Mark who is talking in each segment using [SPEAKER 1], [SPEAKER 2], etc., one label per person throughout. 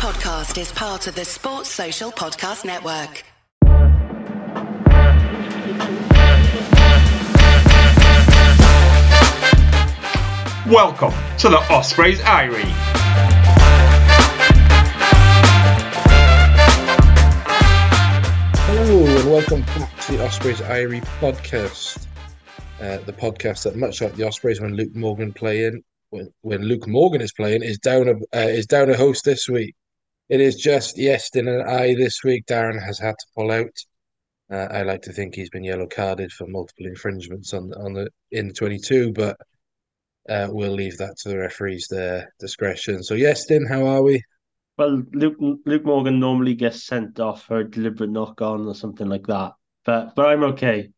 [SPEAKER 1] podcast is part of the Sports Social Podcast Network.
[SPEAKER 2] Welcome to the Ospreys Eyrie.
[SPEAKER 3] Hello and welcome back to the Ospreys Eyrie podcast. The podcast that, much like the Ospreys when Luke Morgan is playing, is down a host this week. It is just Iestyn and I this week. Darren has had to pull out. I like to think he's been yellow carded for multiple infringements in the 22, but we'll leave that to the referees' their discretion. So Iestyn, how are we?
[SPEAKER 4] Well, Luke Morgan normally gets sent off for a deliberate knock on or something like that, but I'm okay.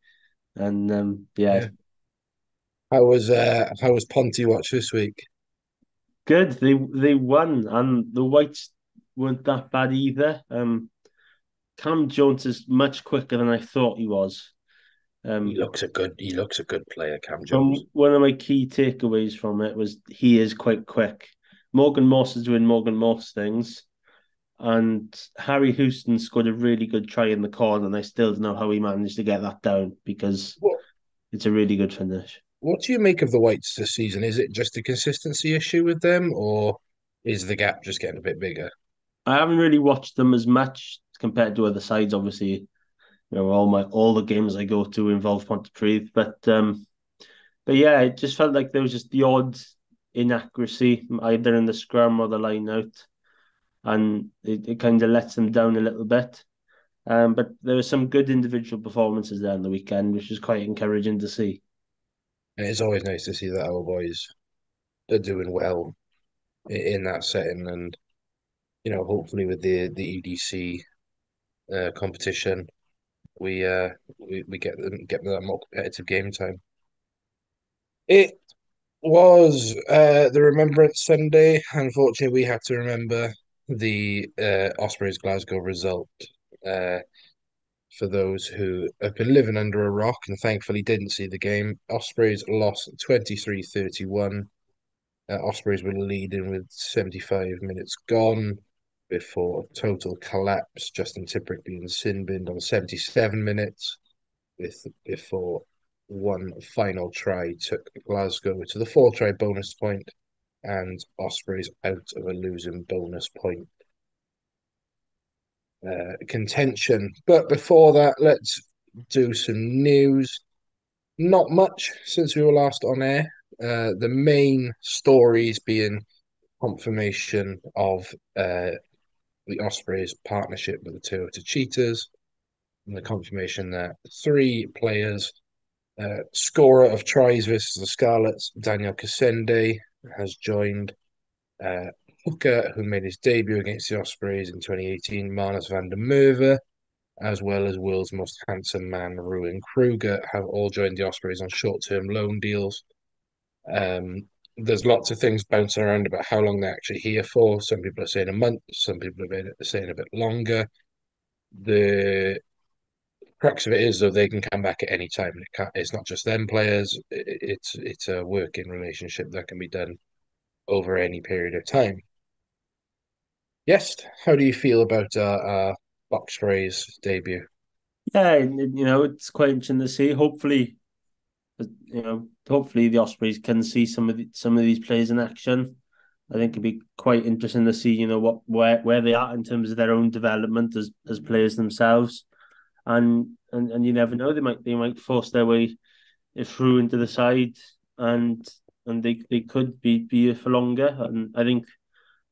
[SPEAKER 4] And yeah.
[SPEAKER 3] How was Ponty watch this week?
[SPEAKER 4] Good. They won, and the Whites weren't that bad either. Cam Jones is much quicker than I thought he was.
[SPEAKER 3] He looks a good player, Cam Jones.
[SPEAKER 4] One of my key takeaways from it was he is quite quick. Morgan Moss is doing Morgan Moss things, and Harry Houston scored a really good try in the corner, and I still don't know how he managed to get that down because it's a really good finish.
[SPEAKER 3] What do you make of the Whites this season? Is it just a consistency issue with them, or is the gap just getting a bit bigger?
[SPEAKER 4] I haven't really watched them as much compared to other sides. Obviously, all the games I go to involve Pontypridd, but yeah, it just felt like there was just the odd inaccuracy either in the scrum or the line out, and it kind of lets them down a little bit. But there were some good individual performances there on the weekend, which was quite encouraging to see.
[SPEAKER 3] And it's always nice to see that our boys are doing well in that setting, and hopefully with the EDC competition, we get them that more competitive game time. It was the Remembrance Sunday. Unfortunately, we had to remember the Ospreys Glasgow result. For those who have been living under a rock and thankfully didn't see the game, Ospreys lost 23-31. Ospreys were leading with 75 minutes gone before total collapse. Justin Tipuric being sin-binned on 77 minutes before one final try took Glasgow to the 4-try bonus point and Ospreys out of a losing bonus point contention. But before that, let's do some news. Not much since we were last on air. The main stories being confirmation of the Ospreys partnership with the Toyota Cheetahs and the confirmation that 3 players, scorer of tries versus the Scarlets, Daniel Kasende, has joined hooker, who made his debut against the Ospreys in 2018, Marnus van der Merwe, as well as world's most handsome man, Ruben Kruger, have all joined the Ospreys on short-term loan deals. There's lots of things bouncing around about how long they're actually here for. Some people are saying a month, some people are saying a bit longer. The crux of it is, though, they can come back at any time. It's not just them players. It's a working relationship that can be done over any period of time. Yes, how do you feel about our Ospreys debut?
[SPEAKER 4] Yeah, it's quite interesting to see. Hopefully the Ospreys can see some of these players in action. I think it'd be quite interesting to see, where they are in terms of their own development as players themselves, and you never know, they might force their way through into the side, and they could be here for longer. And I think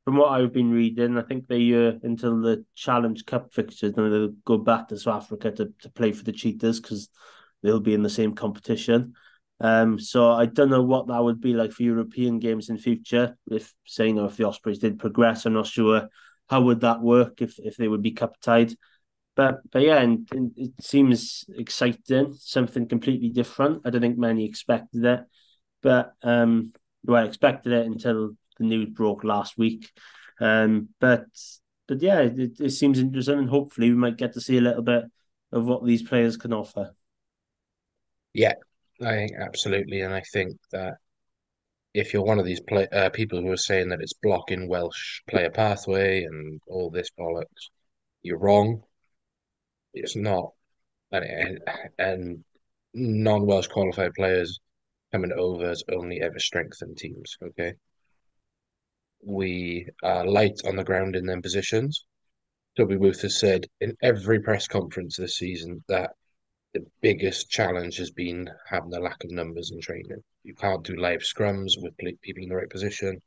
[SPEAKER 4] from what I've been reading, I think they until the Challenge Cup fixtures, and they'll go back to South Africa to play for the Cheetahs because they'll be in the same competition. So I don't know what that would be like for European games in future. If the Ospreys did progress, I'm not sure how would that work if they would be cup tied. But yeah, and it seems exciting, something completely different. I don't think many expected it, but I expected it until the news broke last week. But yeah, it seems interesting, and hopefully we might get to see a little bit of what these players can offer.
[SPEAKER 3] Yeah, I think absolutely, and I think that if you're one of these people who are saying that it's blocking Welsh player pathway and all this bollocks, you're wrong. It's not, and non-Welsh qualified players coming over has only ever strengthened teams. Okay, we are light on the ground in them positions. Toby Booth has said in every press conference this season that the biggest challenge has been having the lack of numbers in training. You can't do live scrums with people in the right position.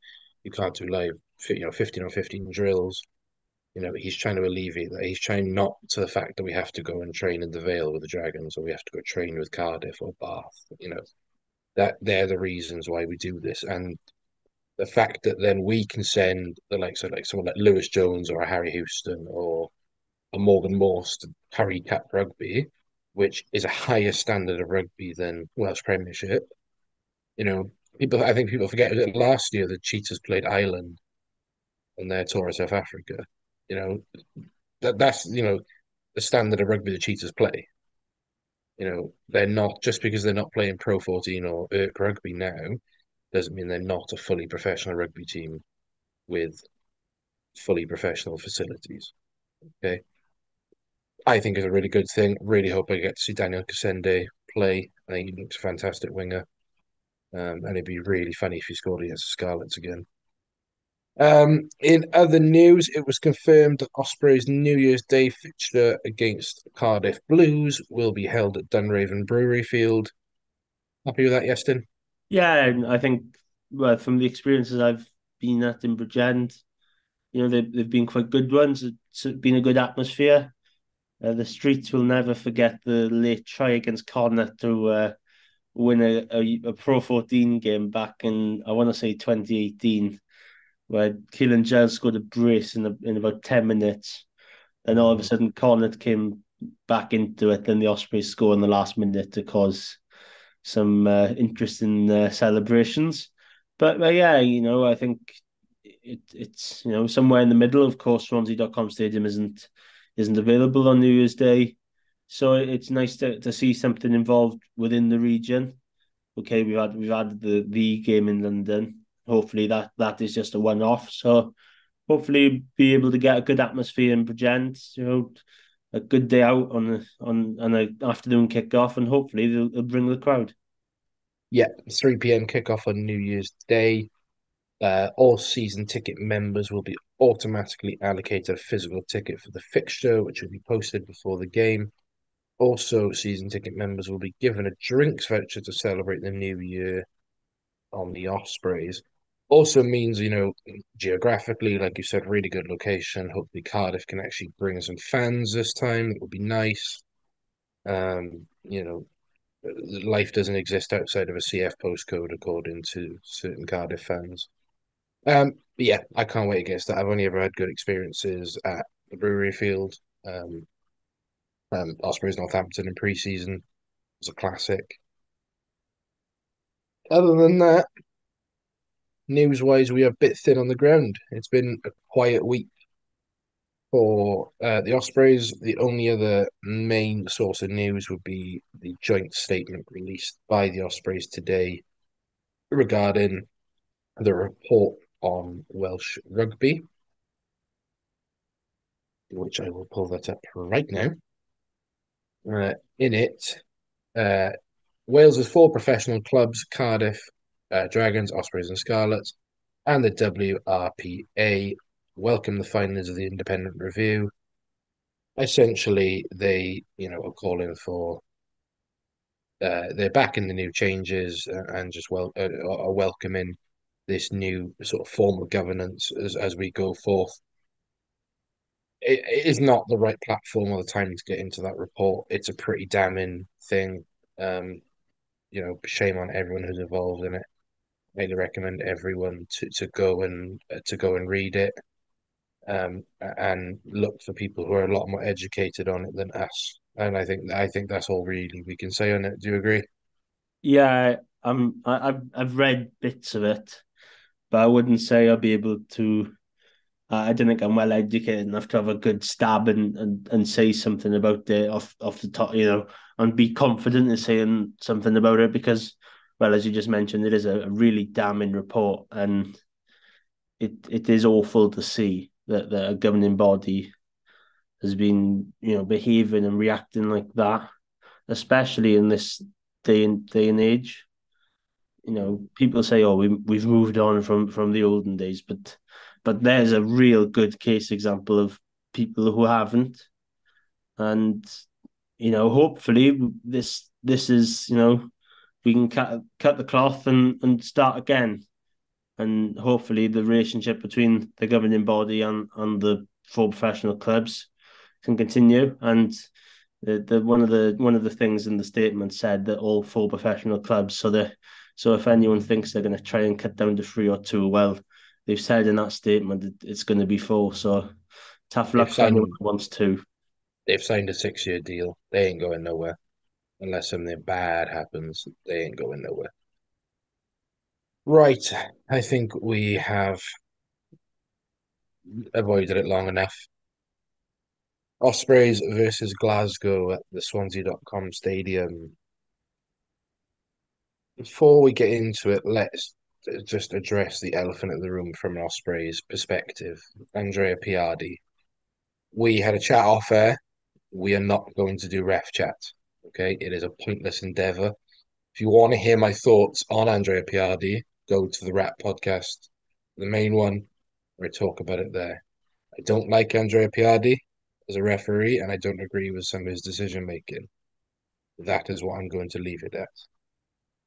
[SPEAKER 3] You can't do live, 15 on 15 drills. He's trying to alleviate that. He's trying not to the fact that we have to go and train in the Vale with the Dragons, or we have to go train with Cardiff or Bath. That they're the reasons why we do this, and the fact that then we can send the likes of like someone like Lewis Jones or a Harry Houston or a Morgan Morse to Curry Cup rugby, which is a higher standard of rugby than Welsh Premiership. You know, I think people forget that last year the Cheetahs played Ireland on their tour of South Africa. You know, that's the standard of rugby the Cheetahs play. They're not just because they're not playing Pro 14 or Irk rugby now, doesn't mean they're not a fully professional rugby team with fully professional facilities. Okay. I think it's a really good thing. Really hope I get to see Daniel Kasende play. I think he looks a fantastic winger. And it'd be really funny if he scored against the Scarlets again. In other news, it was confirmed that Ospreys' New Year's Day fixture against Cardiff Blues will be held at Dunraven Brewery Field. Happy with that, Iestyn?
[SPEAKER 4] Yeah, and I think well from the experiences I've been at in Bridgend, they've been quite good ones. It's been a good atmosphere. The streets will never forget the late try against Connacht to win a Pro 14 game back in, I want to say, 2018, where Keelan Giles scored a brace in about 10 minutes. And all of a sudden, Connacht came back into it. Then the Ospreys score in the last minute to cause some interesting celebrations. But yeah, I think it's somewhere in the middle. Of course, Swansea.com Stadium isn't available on New Year's Day, so it's nice to see something involved within the region. Okay, we've had the game in London. Hopefully that is just a one off. So hopefully be able to get a good atmosphere in Bridgend. A good day out on an afternoon kickoff, and hopefully they'll bring the crowd.
[SPEAKER 3] Yeah, 3 p.m. kickoff on New Year's Day. All season ticket members will be automatically allocated a physical ticket for the fixture, which will be posted before the game. Also, season ticket members will be given a drinks voucher to celebrate the new year on the Ospreys. Also means, geographically, like you said, really good location. Hopefully Cardiff can actually bring some fans this time. It would be nice. Um, you know, Life doesn't exist outside of a CF postcode, according to certain Cardiff fans. But yeah, I can't wait against that. I've only ever had good experiences at the Brewery Field. Um, Ospreys Northampton in pre-season was a classic. Other than that, news-wise, we are a bit thin on the ground. It's been a quiet week for the Ospreys. The only other main source of news would be the joint statement released by the Ospreys today regarding the report on Welsh rugby, which I will pull that up right now. In it, uh, Wales's four professional clubs, Cardiff, Dragons, Ospreys and Scarlets, and the WRPA welcome the findings of the independent review. Essentially, they, are calling for they're backing the new changes and just are welcoming this new sort of form of governance as we go forth. It is not the right platform or the time to get into that report. It's a pretty damning thing. Um, Shame on everyone who's involved in it. Highly recommend everyone to go and read it, and look for people who are a lot more educated on it than us. And I think that's all really we can say on it. Do you agree?
[SPEAKER 4] Yeah, I've read bits of it, but I wouldn't say I'll be able to. I don't think I'm well educated enough to have a good stab and say something about it off the top, and be confident in saying something about it because well, as you just mentioned, it is a really damning report, and it is awful to see that a governing body has been, behaving and reacting like that, especially in this day and age. People say, "Oh, we've moved on from the olden days," but there's a real good case example of people who haven't, and hopefully this is we can cut the cloth and start again, and hopefully the relationship between the governing body and the four professional clubs can continue. And the one of the things in the statement said that all four professional clubs, so if anyone thinks they're going to try and cut down to three or two, well, they've said in that statement it's going to be four. So tough
[SPEAKER 3] They've
[SPEAKER 4] luck for anyone
[SPEAKER 3] signed
[SPEAKER 4] who wants two.
[SPEAKER 3] they've signed a 6-year deal. They ain't going nowhere unless something bad happens. They ain't going nowhere. Right. I think we have avoided it long enough. Ospreys versus Glasgow at the Swansea.com Stadium. Before we get into it, let's just address the elephant in the room from an Ospreys perspective. Andrea Piardi. We had a chat off air. We are not going to do ref chat. Okay, it is a pointless endeavor. If you want to hear my thoughts on Andrea Piardi, go to the Rap podcast, the main one, where I talk about it there. I don't like Andrea Piardi as a referee, and I don't agree with some of his decision making. That is what I'm going to leave it at.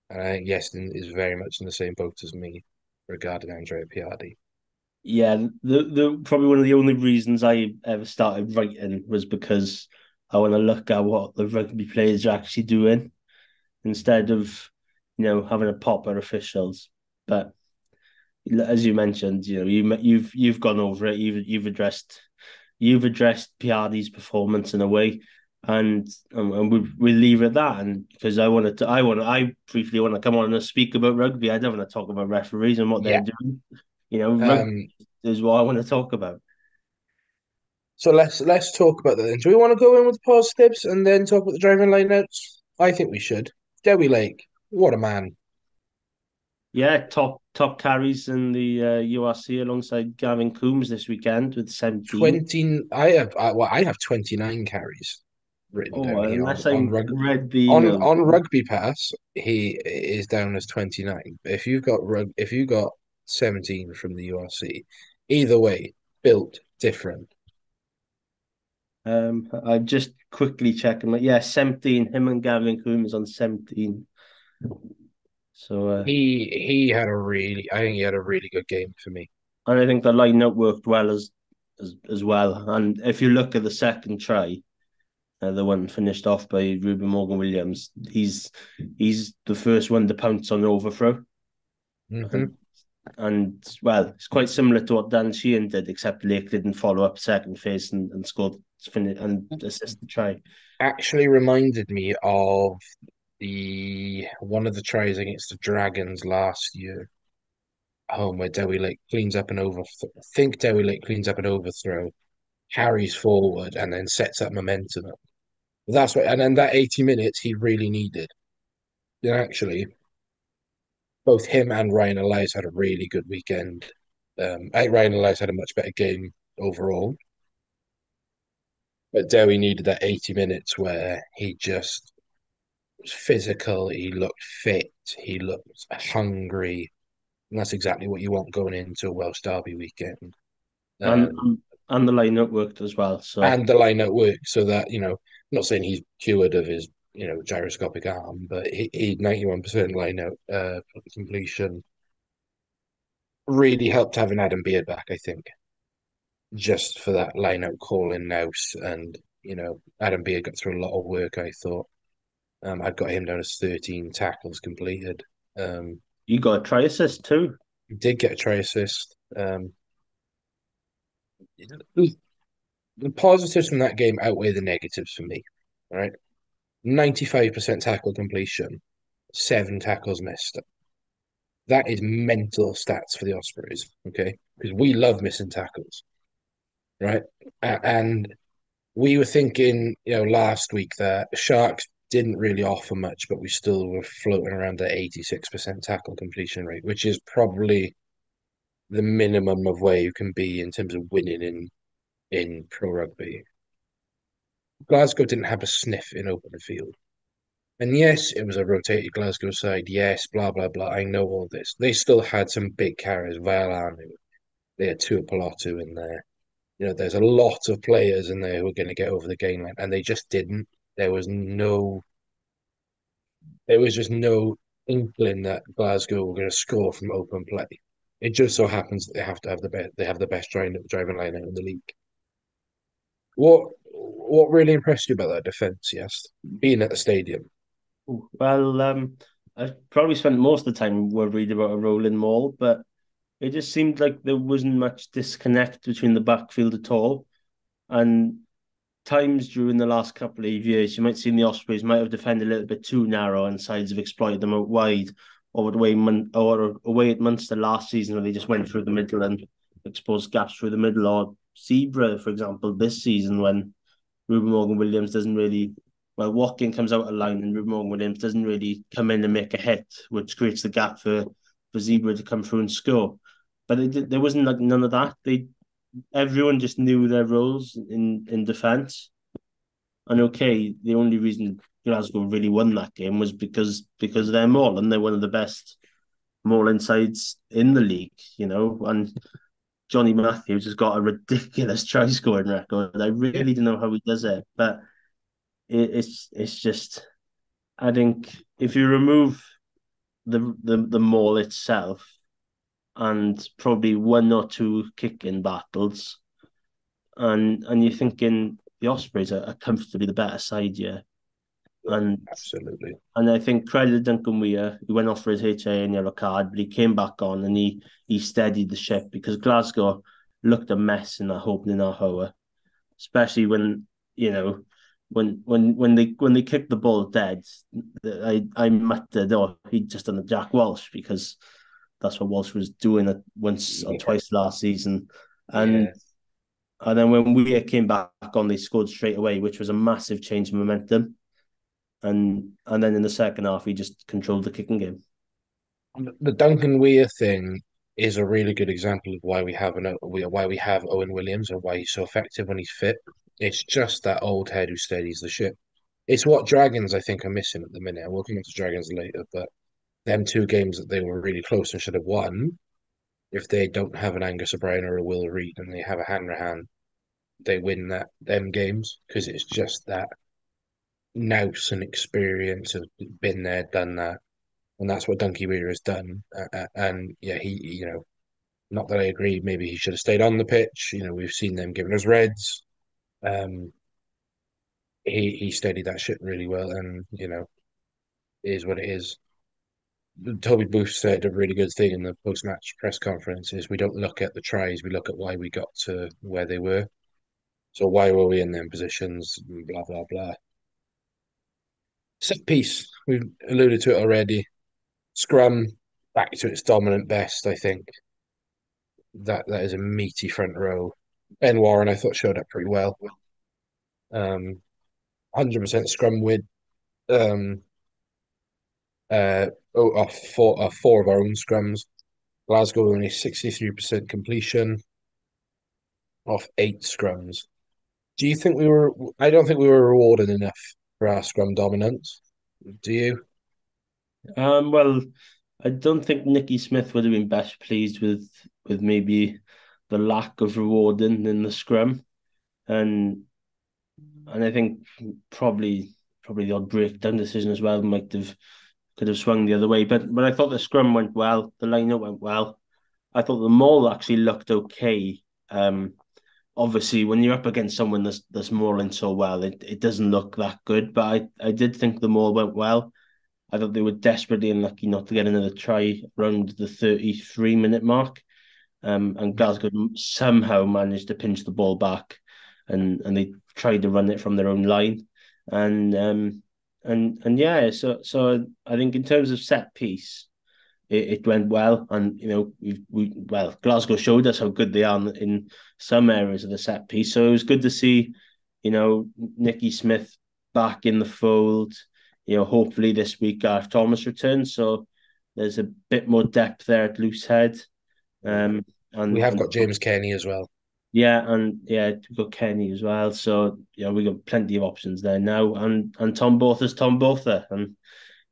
[SPEAKER 3] And I think Iestyn is very much in the same boat as me regarding Andrea Piardi.
[SPEAKER 4] Yeah, the probably one of the only reasons I ever started writing was because I want to look at what the rugby players are actually doing instead of having a pop at officials. But as you mentioned, you've gone over it. You've addressed Piardi's performance in a way, and we'll leave it at that. And because I briefly want to come on and speak about rugby. I don't want to talk about referees and what they're
[SPEAKER 3] Yeah.
[SPEAKER 4] doing. Rugby
[SPEAKER 3] Um.
[SPEAKER 4] is what I want to talk about.
[SPEAKER 3] So let's talk about that then. Do we want to go in with the positives and then talk about the driving lineouts? I think we should. Dewi Lake, what a man.
[SPEAKER 4] Yeah, top carries in the URC alongside Gavin Coombs this weekend with 17.
[SPEAKER 3] 20. I have 29 carries written
[SPEAKER 4] Oh,
[SPEAKER 3] down here
[SPEAKER 4] unless I read the
[SPEAKER 3] on
[SPEAKER 4] email.
[SPEAKER 3] on Rugby Pass. He is down as 29. But if you got 17 from the URC, either way, built different.
[SPEAKER 4] I just quickly checking. Yeah, 17. Him and Gavin Coombs on 17. So,
[SPEAKER 3] He had a really I think he had a really good game for me.
[SPEAKER 4] and I think the lineup worked well as well. And if you look at the second try, the one finished off by Ruben Morgan Williams, he's the first one to pounce on the overthrow.
[SPEAKER 3] Hmm.
[SPEAKER 4] And well, it's quite similar to what Dan Sheehan did, except Lake didn't follow up second phase and scored and assist the try.
[SPEAKER 3] Actually reminded me of the one of the tries against the Dragons last year. Where Dewi Lake cleans up an overthrow. I think Dewi Lake cleans up an overthrow, carries forward, and then sets up momentum. That's what, and then that 80 minutes he really needed. And actually, both him and Ryan Elias had a really good weekend. I think Ryan Elias had a much better game overall, but Dewi needed that 80 minutes where he just was physical, he looked fit, he looked hungry, and that's exactly what you want going into a Welsh Derby weekend.
[SPEAKER 4] And
[SPEAKER 3] Um,
[SPEAKER 4] and the lineup worked as well. So
[SPEAKER 3] and the lineup works so that, I'm not saying he's cured of his, gyroscopic arm, but he 91% lineup completion really helped having Adam Beard back, I think, just for that lineup call in Nouse. And, Adam Beard got through a lot of work, I thought. I've got him down as 13 tackles completed.
[SPEAKER 4] you got a try assist too.
[SPEAKER 3] He did get a try assist. The positives from that game outweigh the negatives for me. All right. 95% tackle completion, 7 tackles missed. That is mental stats for the Ospreys, okay? Because we love missing tackles, right? And we were thinking, last week that Sharks didn't really offer much, but we still were floating around the 86% tackle completion rate, which is probably the minimum of where you can be in terms of winning in pro rugby. Glasgow didn't have a sniff in open field. And yes, it was a rotated Glasgow side. Yes, blah, blah, blah. I know all this. They still had some big carriers. Valanu, they had Tuapolotu in there. There's a lot of players in there who are going to get over the game line, and they just didn't. There was no, there was just no inkling that Glasgow were going to score from open play. It just so happens that they have to have the best. They have the best driving line out in the league. What really impressed you about that defense? Yes, being at the stadium.
[SPEAKER 4] Well, I probably spent most of the time worried about a rolling maul, but it just seemed like there wasn't much disconnect between the backfield at all. And times during the last couple of years, you might see the Ospreys might have defended a little bit too narrow and sides have exploited them out wide, or away at Munster last season where they just went through the middle and exposed gaps through the middle, or Zebra, for example, this season when Ruben Morgan Williams doesn't really, well, Watkin comes out of line and Ruben Morgan Williams doesn't really come in and make a hit, which creates the gap for Zebra to come through and score. But there wasn't like none of that. Everyone just knew their roles in defence. And okay, the only reason Glasgow really won that game was because of their maul, and they're one of the best maul sides in the league, And Johnny Matthews has got a ridiculous try scoring record. I really don't know how he does it, but it's just, I think if you remove the maul itself and probably one or two kicking battles, and you're thinking the Ospreys are comfortably the better side, yeah. And
[SPEAKER 3] Absolutely.
[SPEAKER 4] And I think credit to Duncan Weir, he went off for his HIA and yellow card, but he came back on and he steadied the ship because Glasgow looked a mess in that opening hour, especially when when they kicked the ball dead. I muttered, "Oh, he'd just done a Jack Walsh," because that's what Walsh was doing it once or twice last season, and.
[SPEAKER 3] Yeah.
[SPEAKER 4] And then when Weir came back on, they scored straight away, which was a massive change in momentum. And then in the second half, he just controlled the kicking game.
[SPEAKER 3] The Duncan Weir thing is a really good example of why we have Owen Williams and why he's so effective when he's fit. It's just that old head who steadies the ship. It's what Dragons, I think, are missing at the minute. And we'll come on to Dragons later, but them two games that they were really close and should have won, if they don't have an Angus O'Brien or a Will Reed and they have a Hanrahan, they win them games because it's just that nous and experience has been there, done that, and that's what Dunky Weir has done. And yeah, not that I agree. Maybe he should have stayed on the pitch. We've seen them giving us reds. Um, he steadied that shit really well, and it is what it is. Toby Booth said a really good thing in the post-match press conference is we don't look at the tries, we look at why we got to where they were. So why were we in them positions? Blah blah blah. Set piece, we've alluded to it already. Scrum back to its dominant best, I think. That is a meaty front row. Ben Warren, I thought, showed up pretty well. 100% scrum win. Um, four of our own scrums. Glasgow only 63% completion off 8 scrums. Do you think we were? I don't think we were rewarded enough for our scrum dominance. Do you?
[SPEAKER 4] Well, I don't think Nicky Smith would have been best pleased with maybe the lack of rewarding in the scrum, and I think probably the odd breakdown decision as well could have swung the other way. But I thought the scrum went well, the lineup went well. I thought the maul actually looked okay. Obviously, when you're up against someone that's mauling so well, it doesn't look that good. But I did think the maul went well. I thought they were desperately unlucky not to get another try around the 33-minute mark. And Glasgow somehow managed to pinch the ball back, and they tried to run it from their own line, and yeah, so I think in terms of set piece, it went well, and Glasgow showed us how good they are in some areas of the set piece, so it was good to see, Nicky Smith back in the fold. hopefully this week Gareth Thomas returns, so there's a bit more depth there at loose head.
[SPEAKER 3] We have
[SPEAKER 4] And
[SPEAKER 3] got James Kenny as well.
[SPEAKER 4] yeah, we've got Kenny as well. So we've got plenty of options there now. And Tom Botha's Tom Botha, and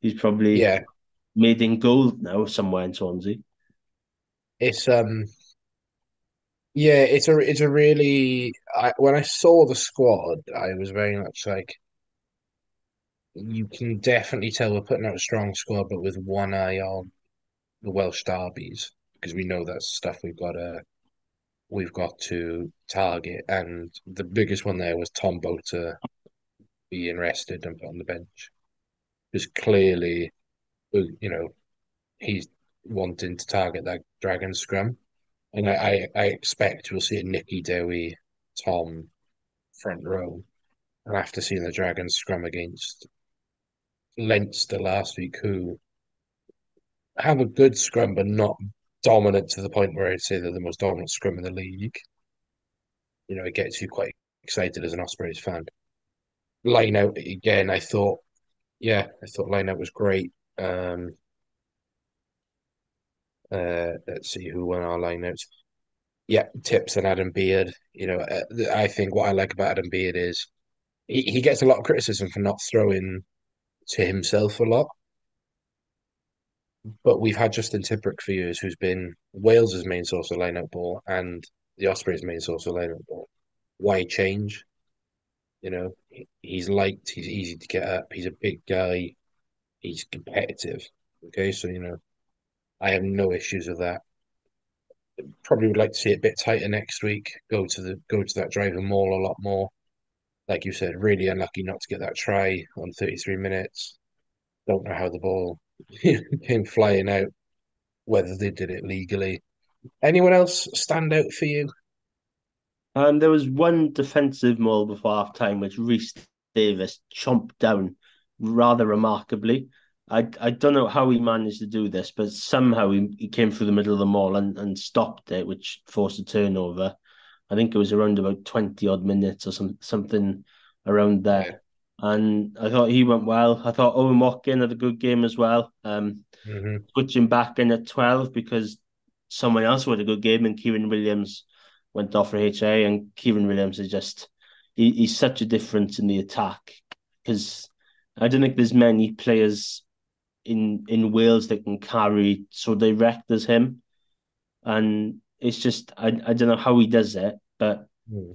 [SPEAKER 4] he's probably
[SPEAKER 3] Yeah,
[SPEAKER 4] made in gold now somewhere in Swansea.
[SPEAKER 3] it's yeah, it's a really when I saw the squad, I was very much like you can definitely tell we're putting out a strong squad, but with one eye on the Welsh derbies because we know that's stuff we've got to target, and the biggest one there was Tom Botha being rested and put on the bench because clearly, he's wanting to target that Dragon scrum. And I expect we'll see a Nicky Dowie, Tom front row. And after seeing the Dragons scrum against Leinster last week, who have a good scrum but not dominant to the point where I'd say they're the most dominant scrum in the league, it gets you quite excited as an Ospreys fan. Line out again, I thought line out was great. Let's see who won our line outs. Yeah, Tips and Adam Beard. I think what I like about Adam Beard is he gets a lot of criticism for not throwing to himself a lot. But we've had Justin Tipuric for years, who's been Wales's main source of line-out ball and the Ospreys' main source of line-out ball. Why change? He's liked, he's easy to get up, he's a big guy, he's competitive. Okay, so I have no issues with that. Probably would like to see it a bit tighter next week. Go to that driving maul a lot more. Like you said, really unlucky not to get that try on 33 minutes. Don't know how the ball came flying out, whether they did it legally. Anyone else stand out for you?
[SPEAKER 4] There was one defensive maul before half time which Reece Davis chomped down rather remarkably. I don't know how he managed to do this, but somehow he came through the middle of the maul and stopped it, which forced a turnover. I think it was around about 20 odd minutes or something around
[SPEAKER 3] Yeah.
[SPEAKER 4] there. And I thought he went well. I thought Owen Watkin had a good game as well.
[SPEAKER 3] Hmm.
[SPEAKER 4] Switching back in at 12 because someone else had a good game and Kieran Williams went off for HA, and Kieran Williams is just he's such a difference in the attack because I don't think there's many players in Wales that can carry so direct as him, and it's just I don't know how he does it, but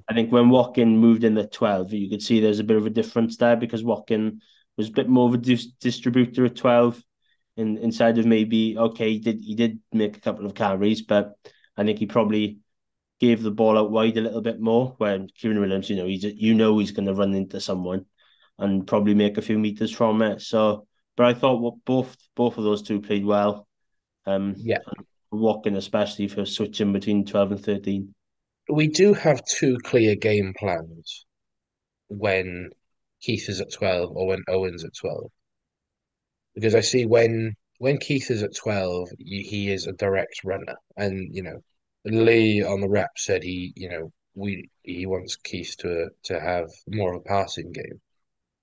[SPEAKER 4] I think when Watkin moved in at 12, you could see there's a bit of a difference there because Watkin was a bit more of a distributor at 12 inside of maybe okay he did make a couple of carries, but I think he probably gave the ball out wide a little bit more. When Kieran Williams, he's going to run into someone and probably make a few meters from it. So, but I thought both of those two played well.
[SPEAKER 3] Yeah,
[SPEAKER 4] Walking especially for switching between 12 and 13.
[SPEAKER 3] we do have two clear game plans when Keith is at 12 or when Owen's at 12. Because I see when Keith is at 12, he is a direct runner. And, Lee on the rep said he wants Keith to have more of a passing game.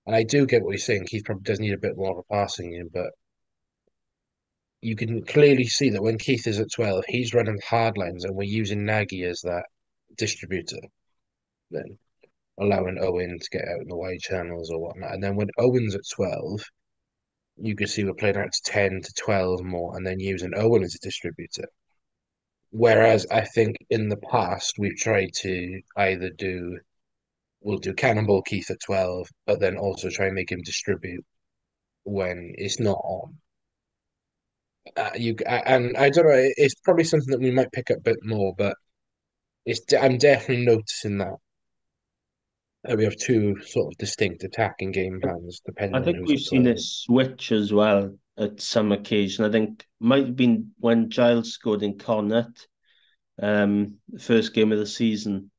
[SPEAKER 3] And I do get what he's saying. Keith probably does need a bit more of a passing game, but you can clearly see that when Keith is at 12, he's running hard lines and we're using Nagy as that distributor, then allowing Owen to get out in the wide channels or whatnot. And then when Owen's at 12, you can see we're playing out to 10 to 12 more and then using Owen as a distributor. Whereas I think in the past, we've tried to we'll do Cannonball Keith at 12, but then also try and make him distribute when it's not on. And I don't know. It's probably something that we might pick up a bit more, but I'm definitely noticing that we have two sort of distinct attacking game plans
[SPEAKER 4] I
[SPEAKER 3] depending on
[SPEAKER 4] think
[SPEAKER 3] who's
[SPEAKER 4] we've
[SPEAKER 3] at
[SPEAKER 4] seen it
[SPEAKER 3] 12.
[SPEAKER 4] switch as well at some occasion. I think might have been when Giles scored in Connacht, the first game of the season,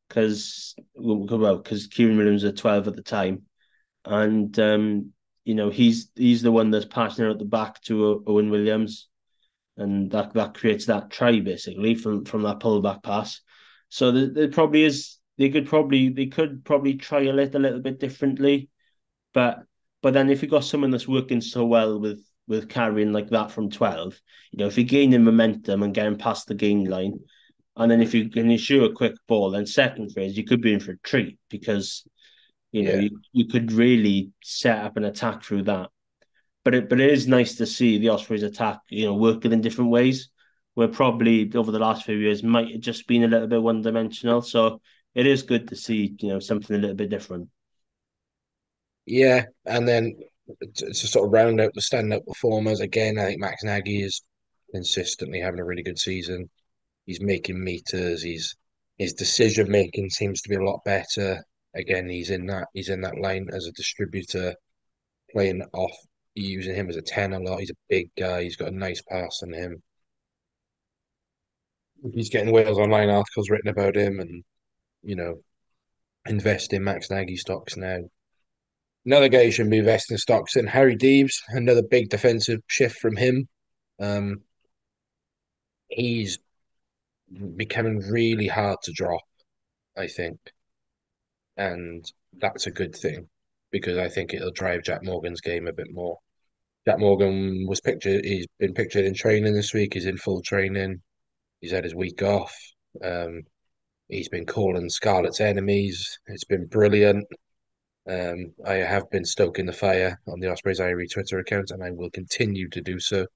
[SPEAKER 4] because Kieran Williams was at 12 at the time, and he's the one that's passing it at the back to Owen Williams, and that creates that try basically from that pullback pass. So there probably is they could probably try a little bit differently, but But then if you've got someone that's working so well with carrying like that from 12, if you're gaining momentum and getting past the gain line, and then if you can ensure a quick ball, then second phase, you could be in for a treat because,
[SPEAKER 3] Yeah.
[SPEAKER 4] you could really set up an attack through that. But it is nice to see the Ospreys attack, working in different ways, where probably over the last few years might have just been a little bit one dimensional. So it is good to see, something a little bit different.
[SPEAKER 3] Yeah, and then to sort of round out the standout performers again, I think Max Nagy is consistently having a really good season. He's making meters. His decision making seems to be a lot better. Again, he's in that line as a distributor, playing off, using him as a 10 a lot. He's a big guy. He's got a nice pass on him. He's getting Wales Online articles written about him, and you know, invest in Max Nagy stocks now. Another guy you should be investing in stocks in, Harry Deeves. Another big defensive shift from him. Um, he's becoming really hard to drop, I think, and that's a good thing because I think it'll drive Jack Morgan's game a bit more. Jack Morgan was pictured. He's been pictured in training this week. He's in full training. He's had his week off. Um, he's been calling Scarlet's enemies. It's been brilliant. I have been stoking the fire on the Ospreys Irie Twitter account, and I will continue to do so.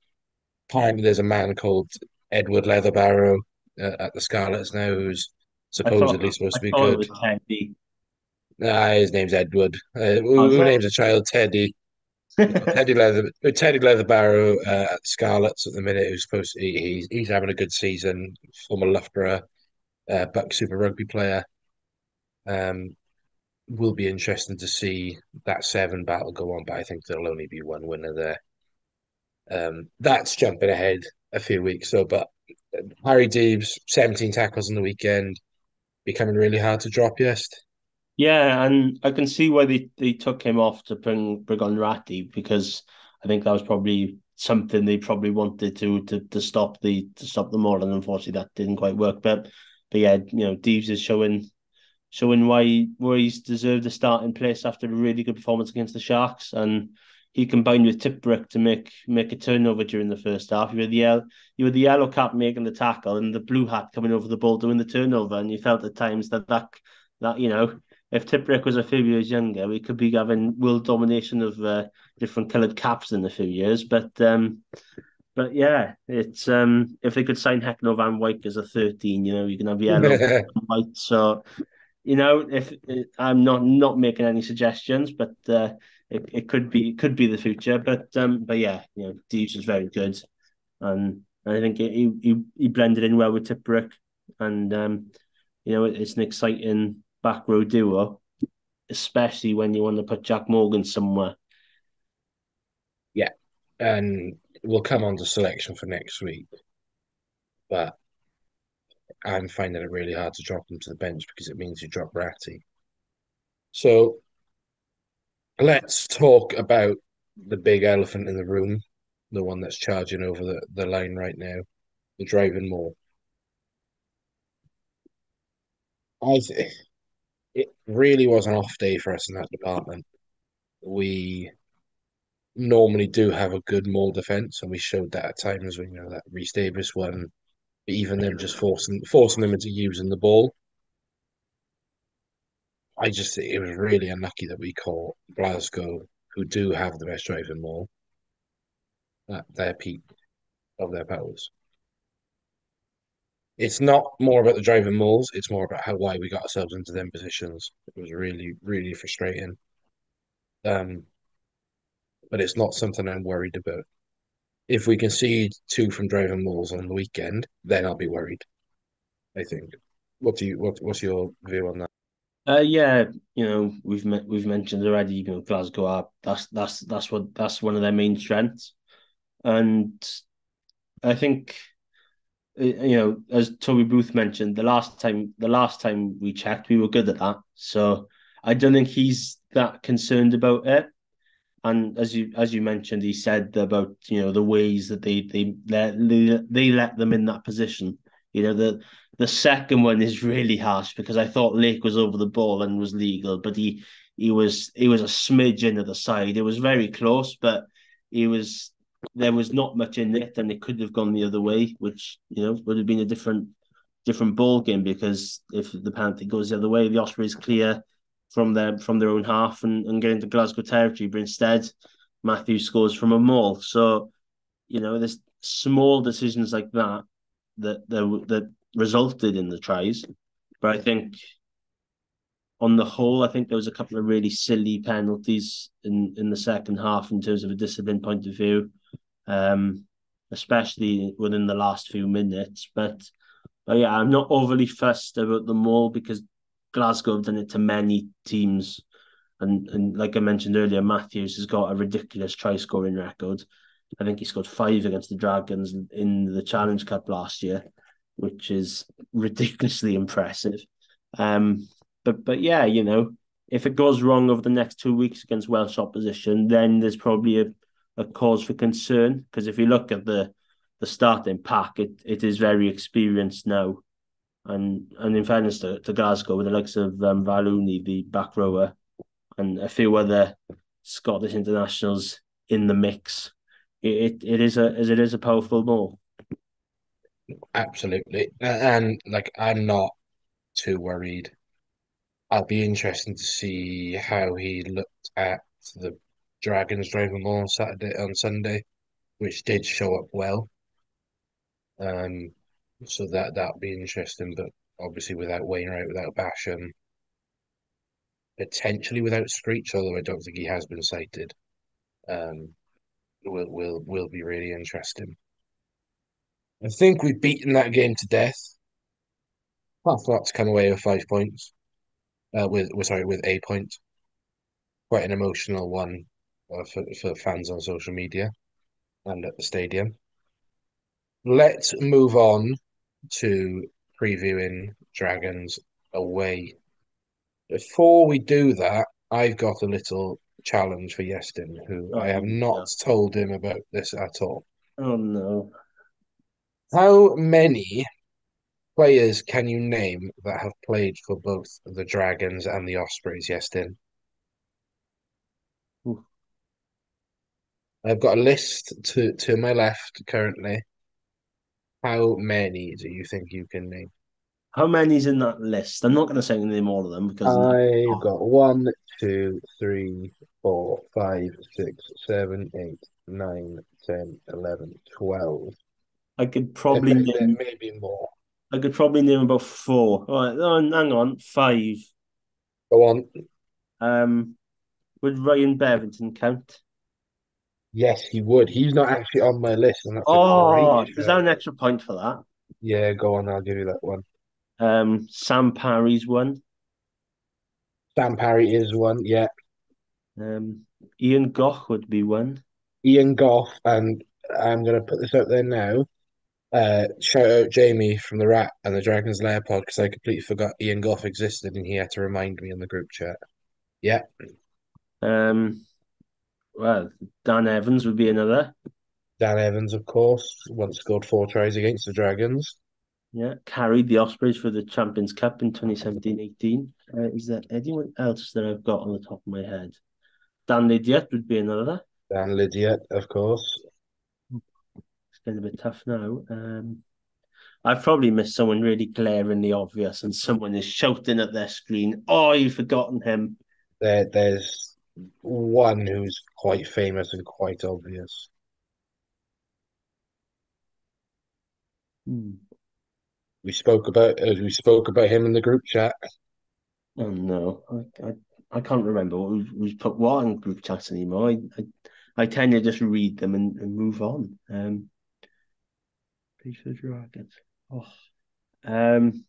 [SPEAKER 3] Apparently, there's a man called Edward Leatherbarrow at the Scarlets now who's
[SPEAKER 4] I
[SPEAKER 3] supposedly
[SPEAKER 4] thought
[SPEAKER 3] supposed
[SPEAKER 4] I
[SPEAKER 3] to be
[SPEAKER 4] thought it
[SPEAKER 3] good.
[SPEAKER 4] was Teddy.
[SPEAKER 3] His name's Edward.
[SPEAKER 4] Oh,
[SPEAKER 3] Who names a child Teddy? We've got Teddy Leatherbarrow at the Scarlets at the minute, who's supposed to, he's having a good season. Former Loughborough Buck Super Rugby player. Um, will be interesting to see that seven battle go on, but I think there'll only be one winner there. That's jumping ahead a few weeks, so but Harry Deeves, 17 tackles on the weekend, becoming really hard to drop, yes.
[SPEAKER 4] Yeah, and I can see why they took him off to bring on Ratty because I think that was probably something they probably wanted to stop the more, and unfortunately that didn't quite work. But yeah, Deeves is showing why he's deserved a starting place after a really good performance against the Sharks, and he combined with Tipuric to make a turnover during the first half. You had the yellow cap making the tackle and the blue hat coming over the ball doing the turnover, and you felt at times that if Tipuric was a few years younger, we could be having world domination of different coloured caps in a few years. But yeah, it's if they could sign Heckno Van Wyk as a 13, you can have yellow and white. So if I'm not making any suggestions, but it could be the future. But yeah, Deeves is very good, and I think he blended in well with Tipuric, and it's an exciting back row duo, especially when you want to put Jack Morgan somewhere.
[SPEAKER 3] Yeah, and we'll come on to selection for next week, but I'm finding it really hard to drop him to the bench because it means you drop Ratty. So let's talk about the big elephant in the room, the one that's charging over the line right now, the driving maul. I th It really was an off day for us in that department. We normally do have a good maul defense, and we showed that at times when that Reece Davis one, even them just forcing them into using the ball. I just think it was really unlucky that we caught Glasgow, who do have the best driving maul, at their peak of their powers. It's not more about the driving mauls, it's more about why we got ourselves into them positions. It was really, really frustrating. Um, but it's not something I'm worried about. If we concede two from driving mauls on the weekend, then I'll be worried, I think. What's your view on that?
[SPEAKER 4] Yeah, we've mentioned already. Glasgow are that's one of their main strengths, and I think as Toby Booth mentioned, the last time we checked, we were good at that. So I don't think he's that concerned about it. And as you mentioned, he said about the ways that they let them in that position. The second one is really harsh because I thought Lake was over the ball and was legal, but he he was a smidge into the side. It was very close, but he was there was not much in it, and it could have gone the other way, which would have been a different ball game because if the penalty goes the other way, the Ospreys clear from their own half and get into Glasgow territory. But instead, Matthews scores from a maul. So there's small decisions like that resulted in the tries. But I think on the whole, I think there was a couple of really silly penalties in the second half in terms of a discipline point of view, um, especially within the last few minutes. But yeah, I'm not overly fussed about them all because Glasgow have done it to many teams. And like I mentioned earlier, Matthews has got a ridiculous try scoring record. I think he scored 5 against the Dragons in the Challenge Cup last year, which is ridiculously impressive. But yeah, if it goes wrong over the next 2 weeks against Welsh opposition, then there's probably a cause for concern. Because if you look at the starting pack, it is very experienced now. And in fairness to Glasgow, with the likes of Valuni, the back rower, and a few other Scottish internationals in the mix, it is a powerful ball.
[SPEAKER 3] Absolutely. And like I'm not too worried. I'll be interested to see how he looked at the Dragons driving ball on Sunday, which did show up well. Um, so that'll be interesting, but obviously without Wainwright, without Basham, potentially without Screech, although I don't think he has been cited. Um, will be really interesting. I think we've beaten that game to death. Half got to come away with 5 points. With a point. Quite an emotional one for fans on social media and at the stadium. Let's move on to previewing Dragons away. Before we do that, I've got a little challenge for Iestyn, who
[SPEAKER 4] Oh,
[SPEAKER 3] I have not told him about this at all.
[SPEAKER 4] oh no.
[SPEAKER 3] How many players can you name that have played for both the Dragons and the Ospreys, Iestyn? I've got a list to my left currently. How many do you think you can name?
[SPEAKER 4] How many's in that list? I'm not going to say name all of them because
[SPEAKER 3] I've got 1, 2, 3, 4, 5, 6, 7, 8, 9, 10, 11, 12.
[SPEAKER 4] I could
[SPEAKER 3] There
[SPEAKER 4] probably
[SPEAKER 3] may, there
[SPEAKER 4] name.
[SPEAKER 3] may be more.
[SPEAKER 4] I could probably name about four. All right, oh, hang on, five.
[SPEAKER 3] Go on.
[SPEAKER 4] Um, would Ryan Bevington count?
[SPEAKER 3] Yes, he would. He's not actually on my list, and that's a great
[SPEAKER 4] Oh, is that
[SPEAKER 3] shout.
[SPEAKER 4] an extra point for that?
[SPEAKER 3] Yeah, go on. I'll give you that one.
[SPEAKER 4] Sam Parry's one.
[SPEAKER 3] Sam Parry is one. Yeah.
[SPEAKER 4] Ian Goch would be one.
[SPEAKER 3] Ian Goff, and I'm going to put this out there now. Shout out Jamie from the Rat and the Dragon's Lair pod because I completely forgot Ian Goff existed and he had to remind me in the group chat. Yeah,
[SPEAKER 4] Um, well, Dan Evans would be another.
[SPEAKER 3] Dan Evans, of course, once scored 4 tries against the Dragons.
[SPEAKER 4] Yeah, carried the Ospreys for the Champions Cup in 2017-18. Is there anyone else that I've got on the top of my head? Dan Lydiate would be another.
[SPEAKER 3] Dan Lydiate, of course.
[SPEAKER 4] It's getting a bit tough now. I've probably missed someone really glaringly obvious, and someone is shouting at their screen, "Oh, you've forgotten him."
[SPEAKER 3] There's one who's quite famous and quite obvious.
[SPEAKER 4] Hmm.
[SPEAKER 3] We spoke about him in the group chat.
[SPEAKER 4] Oh no, I can't remember who's put what in group chats anymore. I tend to just read them and move on. Please for Dragons. Oh, um,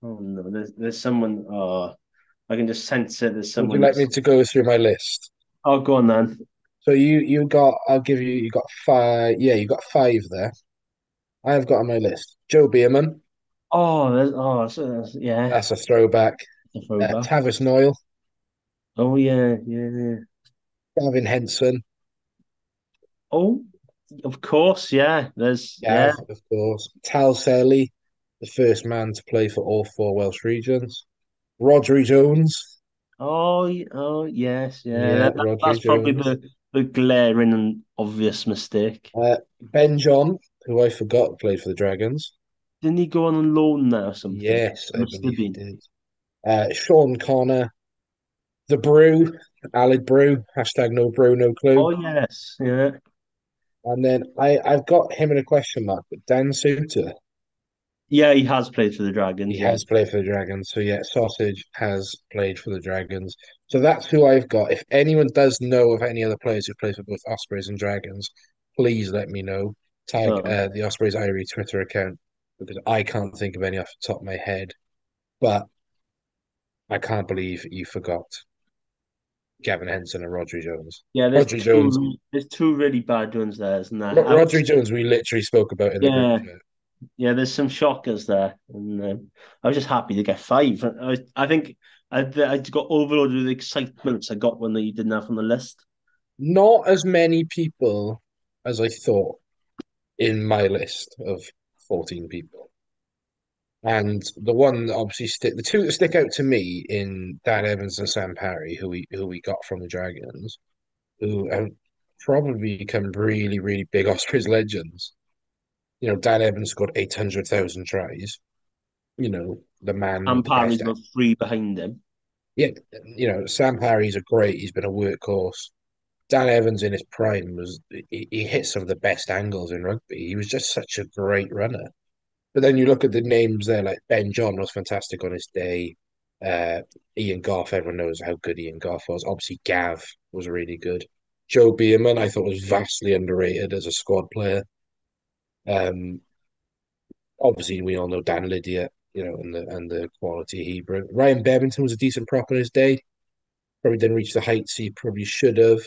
[SPEAKER 4] oh no, there's someone. Oh, I can just sense it. There's
[SPEAKER 3] Would you
[SPEAKER 4] someone.
[SPEAKER 3] like me to go through my list?
[SPEAKER 4] Oh, go on then.
[SPEAKER 3] So you got I'll give you you got five. Yeah, you got five there. I've got on my list Joe Beerman.
[SPEAKER 4] Yeah,
[SPEAKER 3] That's a throwback.
[SPEAKER 4] a throwback.
[SPEAKER 3] Tavis Noyle,
[SPEAKER 4] Oh yeah, yeah, yeah.
[SPEAKER 3] Gavin Henson,
[SPEAKER 4] Oh, of course, yeah. There's
[SPEAKER 3] Gav, of course, Tal Selly, the first man to play for all four Welsh regions. Rodri Jones.
[SPEAKER 4] Oh yes, yeah.
[SPEAKER 3] Yeah,
[SPEAKER 4] That's
[SPEAKER 3] Rodri
[SPEAKER 4] probably
[SPEAKER 3] Jones.
[SPEAKER 4] the glaring and obvious mistake.
[SPEAKER 3] Ben John, who I forgot played for the Dragons.
[SPEAKER 4] Didn't he go on loan there or something?
[SPEAKER 3] Yes, I
[SPEAKER 4] Must have
[SPEAKER 3] believe he
[SPEAKER 4] been.
[SPEAKER 3] did. Sean Connor, the Brew, Alid Brew, hashtag no brew, no clue.
[SPEAKER 4] Oh yes, yeah.
[SPEAKER 3] And then I've got him in a question mark, but Dan Suter,
[SPEAKER 4] Yeah, he has played for the
[SPEAKER 3] he
[SPEAKER 4] Dragons, yeah.
[SPEAKER 3] has played for the Dragons. So yeah, Sausage has played for the Dragons. So that's who I've got. If anyone does know of any other players who play for both Ospreys and Dragons, please let me know. Tag
[SPEAKER 4] Oh,
[SPEAKER 3] the Ospreys Irie Twitter account because I can't think of any off the top of my head. But I can't believe you forgot Gavin Henson and Rodri Jones.
[SPEAKER 4] yeah,
[SPEAKER 3] Rodri Jones,
[SPEAKER 4] there's two really bad ones there, isn't there?
[SPEAKER 3] Rodri Jones, we literally spoke about in the group
[SPEAKER 4] Yeah,
[SPEAKER 3] chat.
[SPEAKER 4] yeah, there's some shockers there, and I was just happy to get five. I think I got overloaded with excitement I got when they didn't have on the list.
[SPEAKER 3] Not as many people as I thought in my list of 14 people. And the one that obviously the two that stick out to me in Dan Evans and Sam Parry, who we got from the Dragons, who have probably become really, really big Ospreys legends. You know, Dan Evans scored 800,000 tries. You know, the man
[SPEAKER 4] And
[SPEAKER 3] with the best.
[SPEAKER 4] Parry's about three behind him.
[SPEAKER 3] Yeah, you know, Sam Parry's a great. He's been a workhorse. Dan Evans in his prime he hit some of the best angles in rugby. He was just such a great runner. But then you look at the names there, like Ben John was fantastic on his day. Ian Goff, everyone knows how good Ian Goff was. Obviously, Gav was really good. Joe Bierman, I thought was vastly underrated as a squad player. Um, Obviously, we all know Dan Lydia, you know, and the quality he brought. Ryan Bevington was a decent prop in his day. Probably didn't reach the heights he probably should have.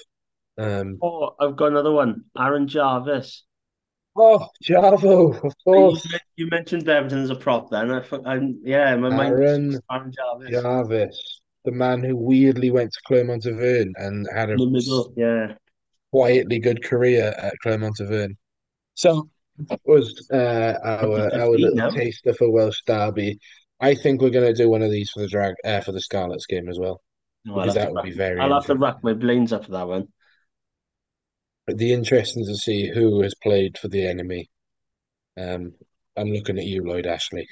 [SPEAKER 3] Um,
[SPEAKER 4] Oh, I've got another one. Aaron Jarvis.
[SPEAKER 3] oh, Javo, of
[SPEAKER 4] You,
[SPEAKER 3] course.
[SPEAKER 4] you mentioned Beverton as a prop then. Yeah, my mind
[SPEAKER 3] Aaron
[SPEAKER 4] was Aaron Jarvis
[SPEAKER 3] Jarvis, the man who weirdly went to Clermont-Auvergne and had a
[SPEAKER 4] in the middle. Yeah.
[SPEAKER 3] quietly good career at Clermont-Auvergne. So that was our
[SPEAKER 4] 50-50
[SPEAKER 3] little
[SPEAKER 4] now.
[SPEAKER 3] taster for Welsh Derby. I think we're going to do one of these for the for the Scarlets game as well,
[SPEAKER 4] No,
[SPEAKER 3] because that would be very
[SPEAKER 4] I'll have to rack
[SPEAKER 3] interesting.
[SPEAKER 4] my brains up for that one.
[SPEAKER 3] It'd be interesting to see who has played for the enemy. Um, I'm looking at you, Lloyd Ashley.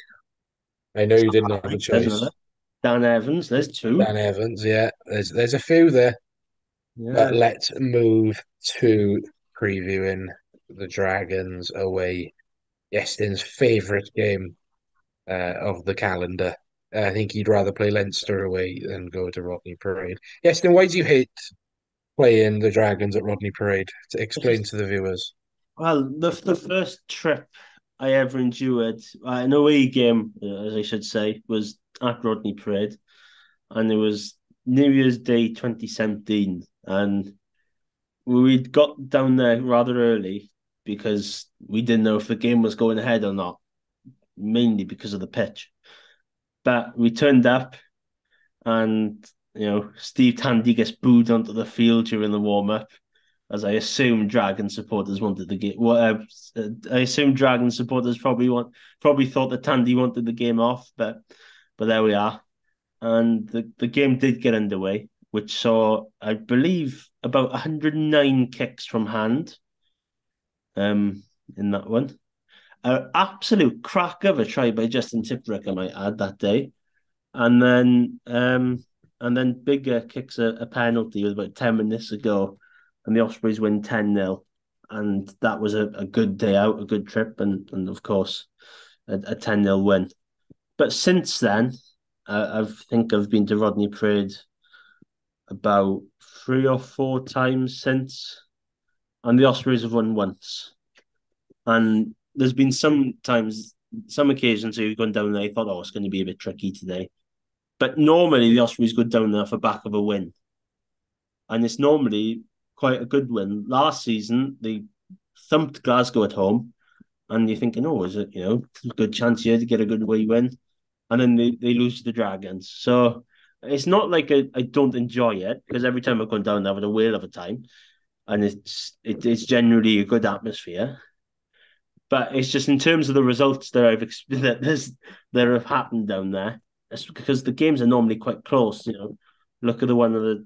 [SPEAKER 3] I know you didn't have a
[SPEAKER 4] There's another.
[SPEAKER 3] choice.
[SPEAKER 4] Dan Evans, there's two.
[SPEAKER 3] Dan Evans, yeah, there's a few there. But
[SPEAKER 4] Yeah.
[SPEAKER 3] let's move to previewing the Dragons away. Iestyn's favourite game of the calendar. I think he'd rather play Leinster away than go to Rodney Parade. Iestyn, why do you hate playing the Dragons at Rodney Parade? To
[SPEAKER 4] It's
[SPEAKER 3] explain
[SPEAKER 4] just,
[SPEAKER 3] to the viewers.
[SPEAKER 4] well, the first trip I ever endured, an away game, as I should say, was at Rodney Parade, and it was New Year's Day 2017, and we'd got down there rather early because we didn't know if the game was going ahead or not, mainly because of the pitch. But we turned up, and Steve Tandy gets booed onto the field during the warm up, as I assume Dragon supporters wanted the game. Well, I assume Dragon supporters probably thought that Tandy wanted the game off, but there we are. And the game did get underway, which saw, I believe, about 109 kicks from hand. In that one, an absolute crack of a try by Justin Tipuric, I might add, that day. And then Bigger kicks a penalty with about 10 minutes ago, and the Ospreys win 10-0. And that was a good day out, a good trip, and of course, a 10-0 win. But since then, I think I've been to Rodney Parade about 3 or 4 times since, and the Ospreys have won once. And there's been some occasions where you've gone down there, you thought, oh, it's going to be a bit tricky today. But normally the Ospreys go down there for back of a win. And it's normally quite a good win. Last season, they thumped Glasgow at home. And you're thinking, oh, is it, a good chance here to get a good away win? And then they lose to the Dragons. So it's not like I don't enjoy it, because every time I've gone down there, I've had a whale of a time. And it's generally a good atmosphere. But it's just in terms of the results that that have happened down there. It's because the games are normally quite close. Look at the one at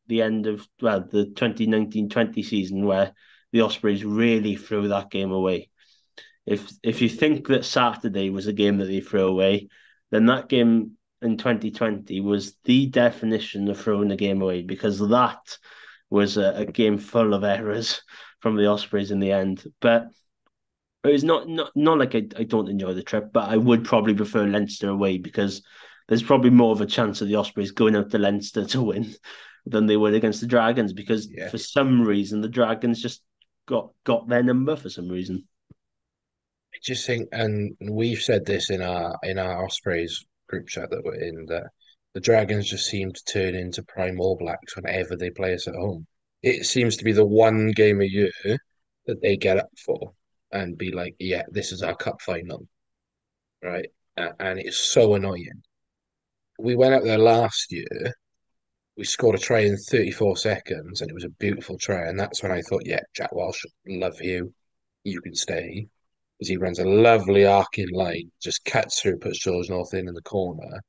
[SPEAKER 4] the end of the 2019-20 season where the Ospreys really threw that game away. If you think that Saturday was a game that they threw away, then that game in 2020 was the definition of throwing a game away, because that was a game full of errors from the Ospreys in the end. But it's not like I don't enjoy the trip, but I would probably prefer Leinster away, because there's probably more of a chance of the Ospreys going out to Leinster to win than they would against the Dragons, because for some reason the Dragons just got their number for some reason.
[SPEAKER 3] I just think, and we've said this in our Ospreys group chat that we're in, that the Dragons just seem to turn into prime All Blacks whenever they play us at home. It seems to be the one game a year that they get up for and be like, yeah, this is our cup final, right? And it's so annoying. We went out there last year, we scored a try in 34 seconds, and it was a beautiful try. And that's when I thought, yeah, Jack Walsh, love you. You can stay. Because he runs a lovely arcing line, just cuts through, puts George North in the corner.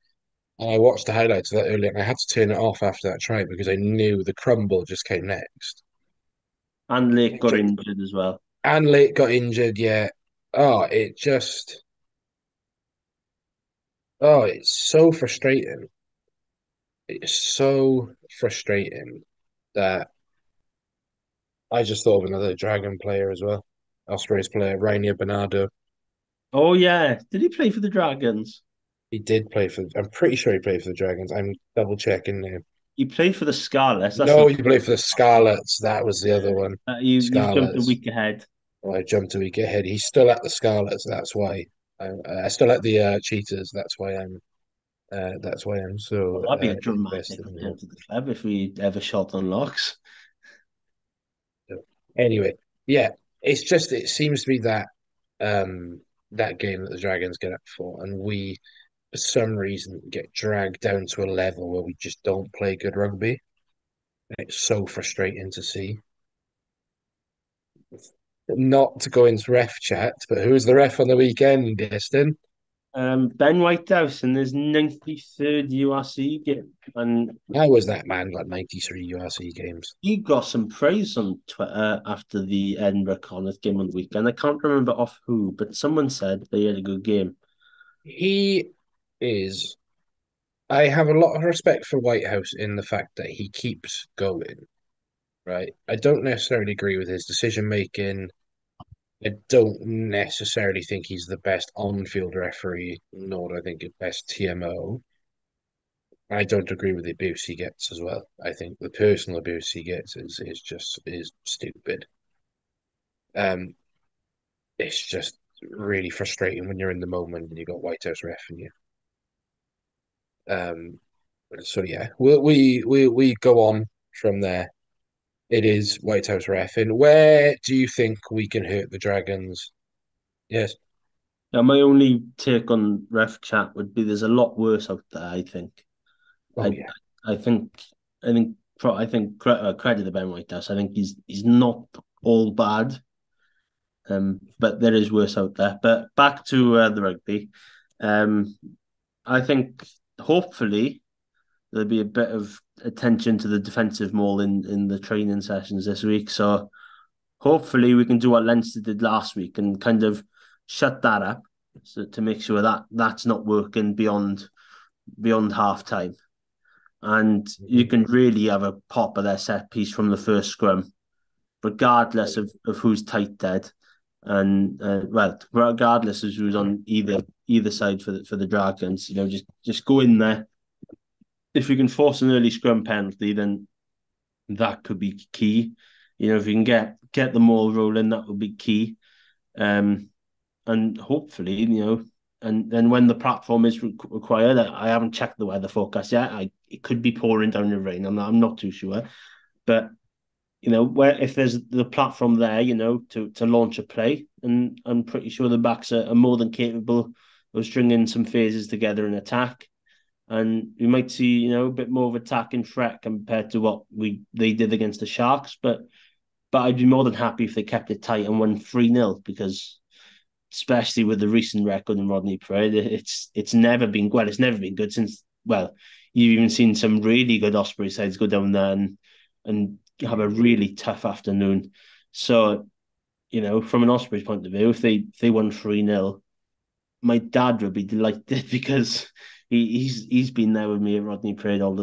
[SPEAKER 3] And I watched the highlights of that earlier, and I had to turn it off after that try because I knew the crumble just came next.
[SPEAKER 4] And Lake got injured as well.
[SPEAKER 3] And Lake got injured, yeah. Oh, it's so frustrating. It's so frustrating that I just thought of another Dragon player as well. Ospreys player, Rainier Bernardo.
[SPEAKER 4] Oh yeah, did he play for the Dragons?
[SPEAKER 3] He did play for, I'm pretty sure he played for the Dragons. I'm double checking now.
[SPEAKER 4] He played for the Scarlets. That's
[SPEAKER 3] No,
[SPEAKER 4] the
[SPEAKER 3] he played for the Scarlets. That was the other one.
[SPEAKER 4] you've jumped a
[SPEAKER 3] Scarlets.
[SPEAKER 4] week ahead.
[SPEAKER 3] Well, I jumped a week ahead. He's still at the Scarlets. That's why. I still at the Cheetahs. That's why I'm. That's why I'm so
[SPEAKER 4] Well, that'd be a
[SPEAKER 3] invested
[SPEAKER 4] dramatic
[SPEAKER 3] in
[SPEAKER 4] return
[SPEAKER 3] him.
[SPEAKER 4] to the club if we ever shot on locks.
[SPEAKER 3] So, anyway, yeah, it's just it seems to be that game that the Dragons get up for, and we for some reason get dragged down to a level where we just don't play good rugby. And it's so frustrating to see. Not to go into ref chat, but who was the ref on the weekend, Iestyn?
[SPEAKER 4] Ben Whitehouse in his 93rd URC game, and
[SPEAKER 3] How was that man got 93 URC games?
[SPEAKER 4] he got some praise on Twitter after the Edinburgh Connacht game on the weekend. I can't remember off who, but someone said they had a good game.
[SPEAKER 3] He is. I have a lot of respect for Whitehouse in the fact that he keeps going, right? I don't necessarily agree with his decision making. I don't necessarily think he's the best on-field referee, nor do I think the best TMO. I don't agree with the abuse he gets as well. I think the personal abuse he gets is stupid. Um, it's just really frustrating when you're in the moment and you've got Whitehouse reffing you. Um, so yeah, we go on from there. It is Whitehouse reffing. Where do you think we can hurt the Dragons? Yes.
[SPEAKER 4] Now, my only take on ref chat would be there's a lot worse out there. I think.
[SPEAKER 3] Oh
[SPEAKER 4] I
[SPEAKER 3] yeah.
[SPEAKER 4] I think credit to Ben Whitehouse. I think he's not all bad. But there is worse out there. But back to the rugby. Um, I think hopefully there'll be a bit of attention to the defensive maul in the training sessions this week. So hopefully we can do what Leinster did last week and kind of shut that up, so to make sure that that's not working beyond half time. And you can really have a pop of their set piece from the first scrum, regardless of who's tight dead. And regardless of who's on either side for the Dragons, just go in there. If we can force an early scrum penalty, then that could be key. If you can get the maul rolling, that would be key. And hopefully, and then when the platform is required, I haven't checked the weather forecast yet. It could be pouring down the rain. I'm not too sure, but where if there's the platform there, to launch a play, and I'm pretty sure the backs are more than capable of stringing some phases together in attack, and we might see a bit more of attack and threat compared to what they did against the Sharks, but I'd be more than happy if they kept it tight and won 3-0, because especially with the recent record in Rodney Parade, it's never been well. It's never been good since. Well, you've even seen some really good Osprey sides go down there and have a really tough afternoon. So from an Ospreys point of view, if they won 3-0, my dad would be delighted because he's been there with me at Rodney Parade all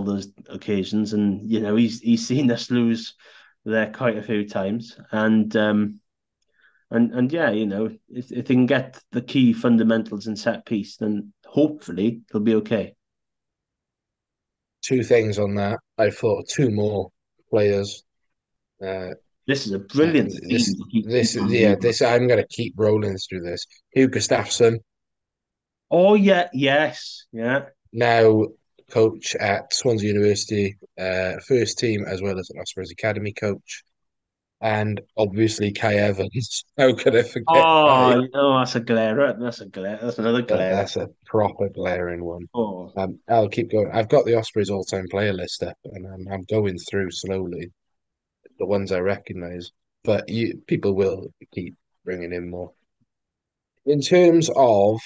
[SPEAKER 4] those occasions, and he's seen us lose there quite a few times, and yeah, if they can get the key fundamentals in set piece, then hopefully they'll be okay.
[SPEAKER 3] Two things on that. I thought of two more players. Uh,
[SPEAKER 4] This is a
[SPEAKER 3] and
[SPEAKER 4] brilliant theme to keep on moving.
[SPEAKER 3] this I'm gonna keep rolling through this. Hugo Gustafsson,
[SPEAKER 4] Oh yeah, yes, yeah.
[SPEAKER 3] now coach at Swansea University, first team as well as an Ospreys Academy coach, and obviously Kai Evans. How could I forget Kai?
[SPEAKER 4] Oh, that's a glare. That's another glare.
[SPEAKER 3] That's a proper glaring one.
[SPEAKER 4] Oh,
[SPEAKER 3] I'll keep going. I've got the Ospreys all-time player list up, and I'm going through slowly the ones I recognise. But people will keep bringing in more. In terms of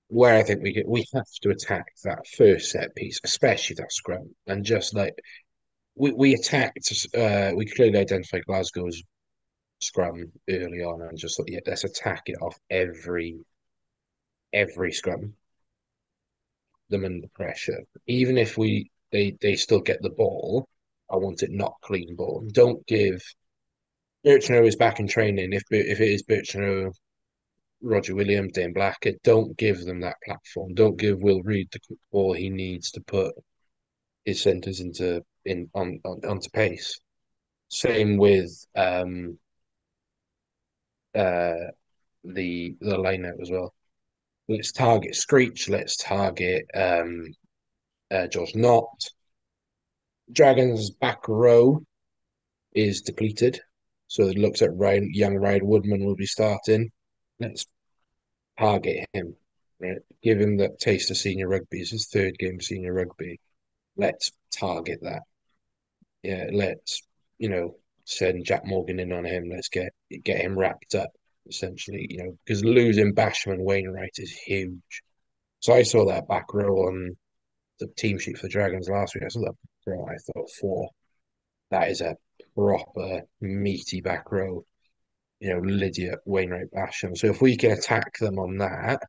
[SPEAKER 3] where I think we have to attack that first set piece, especially that scrum, and just like we attacked, we clearly identified Glasgow's scrum early on, and just thought, yeah, let's attack it off every scrum, them under pressure. Even if they still get the ball, I want it not clean ball. Don't give Birchenough is back in training. If it is Birchenough, Roger Williams, Dane Blackett, don't give them that platform. Don't give Will Reed the ball he needs to put his centres onto pace. Same with uh the line out as well. Let's target Screech. Let's target George Knott. Dragons back row is depleted, so it looks like young Ryan Woodman will be starting. Let's target him. Right, give him that taste of senior rugby. It's his third game of senior rugby. Let's target that. Yeah, let's send Jack Morgan in on him. Let's get him wrapped up essentially. Because losing Basham Wainwright is huge. So I saw that back row on the team sheet for Dragons last week. I saw that back row. I thought that is a proper meaty back row. Lydia, Wainwright, Basham. So if we can attack them on that,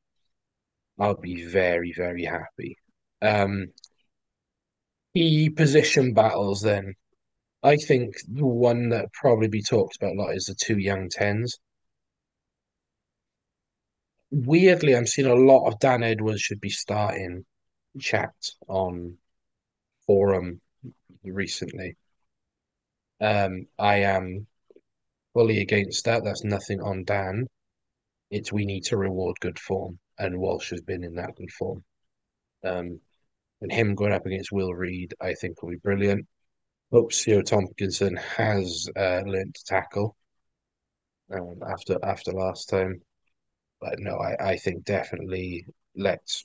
[SPEAKER 3] I'll be very, very happy. Um, key position battles then. I think the one that probably be talked about a lot is the two young tens. Weirdly, I'm seeing a lot of Dan Edwards should be starting chat on forum recently. I am fully against that. That's nothing on Dan. It's we need to reward good form, and Walsh has been in that good form. And him going up against Will Reed, I think will be brilliant. Hope Theo Tompkinson has learned to tackle after last time. But no, I think definitely let's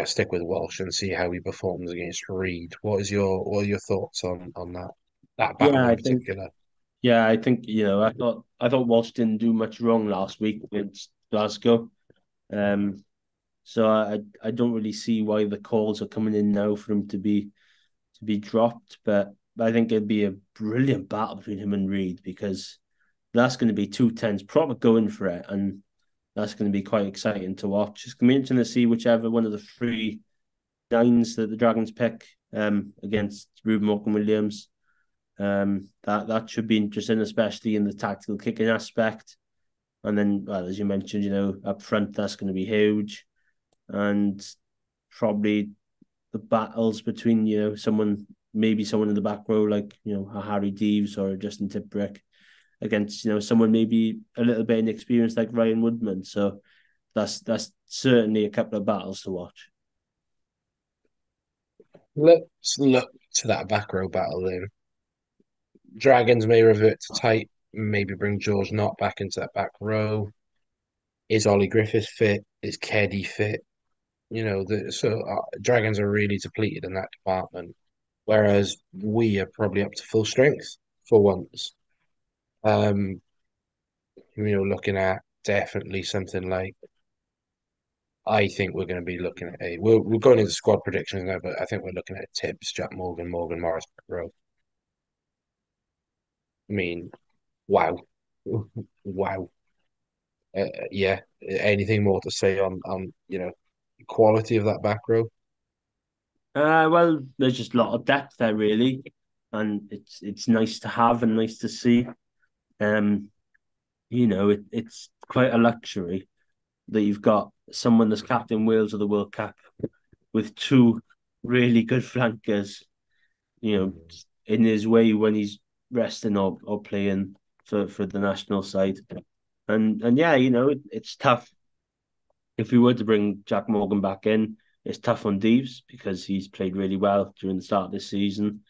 [SPEAKER 3] stick with Walsh and see how he performs against Reed. What are your thoughts on that battle
[SPEAKER 4] yeah,
[SPEAKER 3] in
[SPEAKER 4] I think
[SPEAKER 3] particular?
[SPEAKER 4] yeah, I think I thought Walsh didn't do much wrong last week against Glasgow. Um, so I don't really see why the calls are coming in now for him to be dropped, but I think it'd be a brilliant battle between him and Reed because that's going to be two tens proper going for it, and that's going to be quite exciting to watch. It's going to be interesting to see whichever one of the three nines that the Dragons pick against Ruben Morgan Williams. That should be interesting, especially in the tactical kicking aspect. And then, well, as you mentioned, up front that's going to be huge, and probably the battles between someone in the back row like a Harry Deeves or a Justin Tipuric against someone maybe a little bit inexperienced like Ryan Woodman. So that's certainly a couple of battles to watch.
[SPEAKER 3] Let's look to that back row battle then. Dragons may revert to tight, maybe bring George Knott back into that back row. Is Ollie Griffith fit? Is Keddy fit? Dragons are really depleted in that department, whereas we are probably up to full strength for once. Um, looking at definitely something like I think we're going to be looking at we're going into squad predictions now, but I think we're looking at Tibbs, Jack Morgan, Morgan Morris, Rowe. I mean, wow, wow. Yeah. Anything more to say on quality of that back row?
[SPEAKER 4] Well, there's just a lot of depth there, really, and it's nice to have and nice to see. Um, it's quite a luxury that you've got someone that's captain Wales of the World Cup with two really good flankers, in his way when he's resting or playing for the national side. And yeah, it's tough if we were to bring Jack Morgan back in. It's tough on Deves because he's played really well during the start of this season,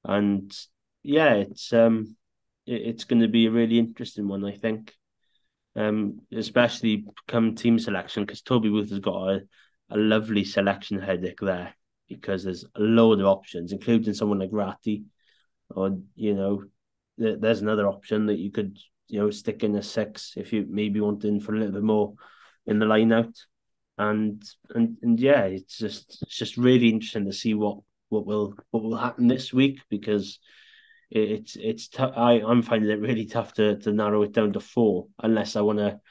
[SPEAKER 4] and yeah, it's going to be a really interesting one, I think. Especially come team selection because Toby Booth has got a lovely selection headache there because there's a load of options, including someone like Ratty, or there's another option that you could stick in a six if you maybe want in for a little bit more in the line out, and yeah, it's just really interesting to see what will happen this week because it's tough. I'm finding it really tough to narrow it down to four unless I want to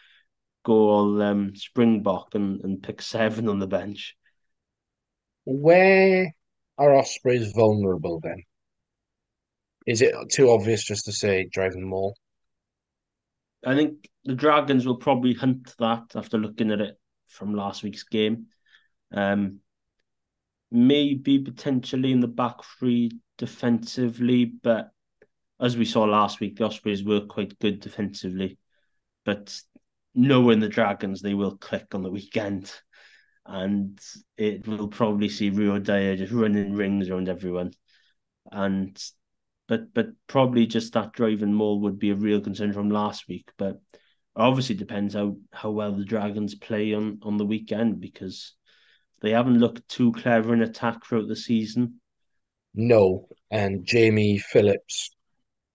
[SPEAKER 4] go all Springbok and pick seven on the bench.
[SPEAKER 3] Where are Ospreys vulnerable then? Is it too obvious just to say drive them more?
[SPEAKER 4] I think the Dragons will probably hunt that after looking at it from last week's game. Um, Maybe potentially in the back three defensively, but as we saw last week, the Ospreys were quite good defensively. But knowing the Dragons, they will click on the weekend, and it will probably see Rio Dyer just running rings around everyone. And but probably just that driving maul would be a real concern from last week. But obviously depends how well the Dragons play on the weekend because they haven't looked too clever in attack throughout the season.
[SPEAKER 3] No. And Jamie Phillips,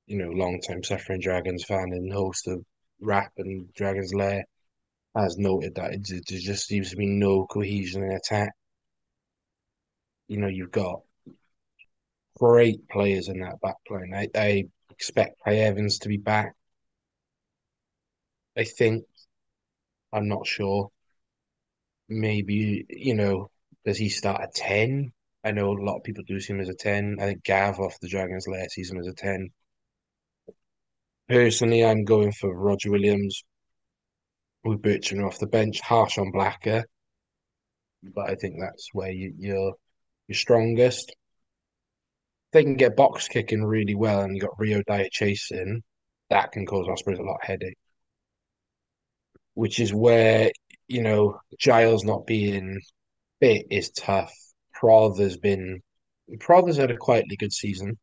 [SPEAKER 3] long-time suffering Dragons fan and host of Rap and Dragons Lair, has noted that there just seems to be no cohesion in attack. You've got great players in that back line. I expect Kai Evans to be back. I think. I'm not sure. Maybe, does he start at 10? I know a lot of people do see him as a 10. I think Gav off the Dragons Lair sees him as a 10. Personally, I'm going for Roger Williams with Bertrand off the bench, harsh on Blacker, but I think that's where you're strongest. They can get box kicking really well, and you got Rio Dyer chasing. That can cause Ospreys a lot of headache, which is where Giles not being fit is tough. Prother's had a quietly good season.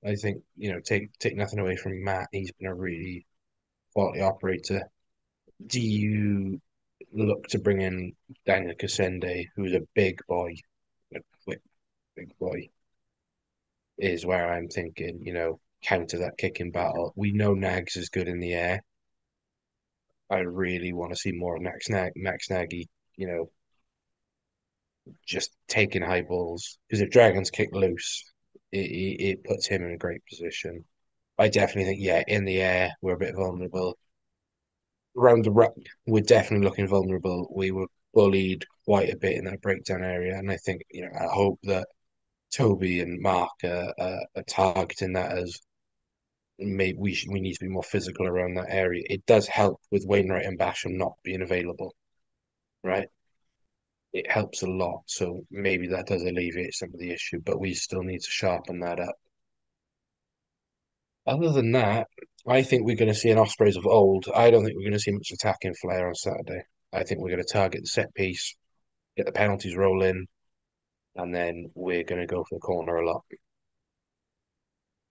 [SPEAKER 3] I think take nothing away from Matt. He's been a really quality operator. Do you look to bring in Daniel Kasende, who's a big boy, a quick big boy? Is where I'm thinking, counter that kicking battle. We know Nags is good in the air. I really want to see more of Max Nagy, you know, just taking high balls. Because if Dragons kick loose, it puts him in a great position. I definitely think, yeah, in the air, we're a bit vulnerable. Around the ruck, we're definitely looking vulnerable. We were bullied quite a bit in that breakdown area. And I think, I hope that Toby and Mark are targeting that as maybe we need to be more physical around that area. It does help with Wainwright and Basham not being available, right? It helps a lot. So maybe that does alleviate some of the issue, but we still need to sharpen that up. Other than that, I think we're going to see an Ospreys of old. I don't think we're going to see much attacking flair on Saturday. I think we're going to target the set piece, get the penalties rolling, and then we're going to go for the corner a lot.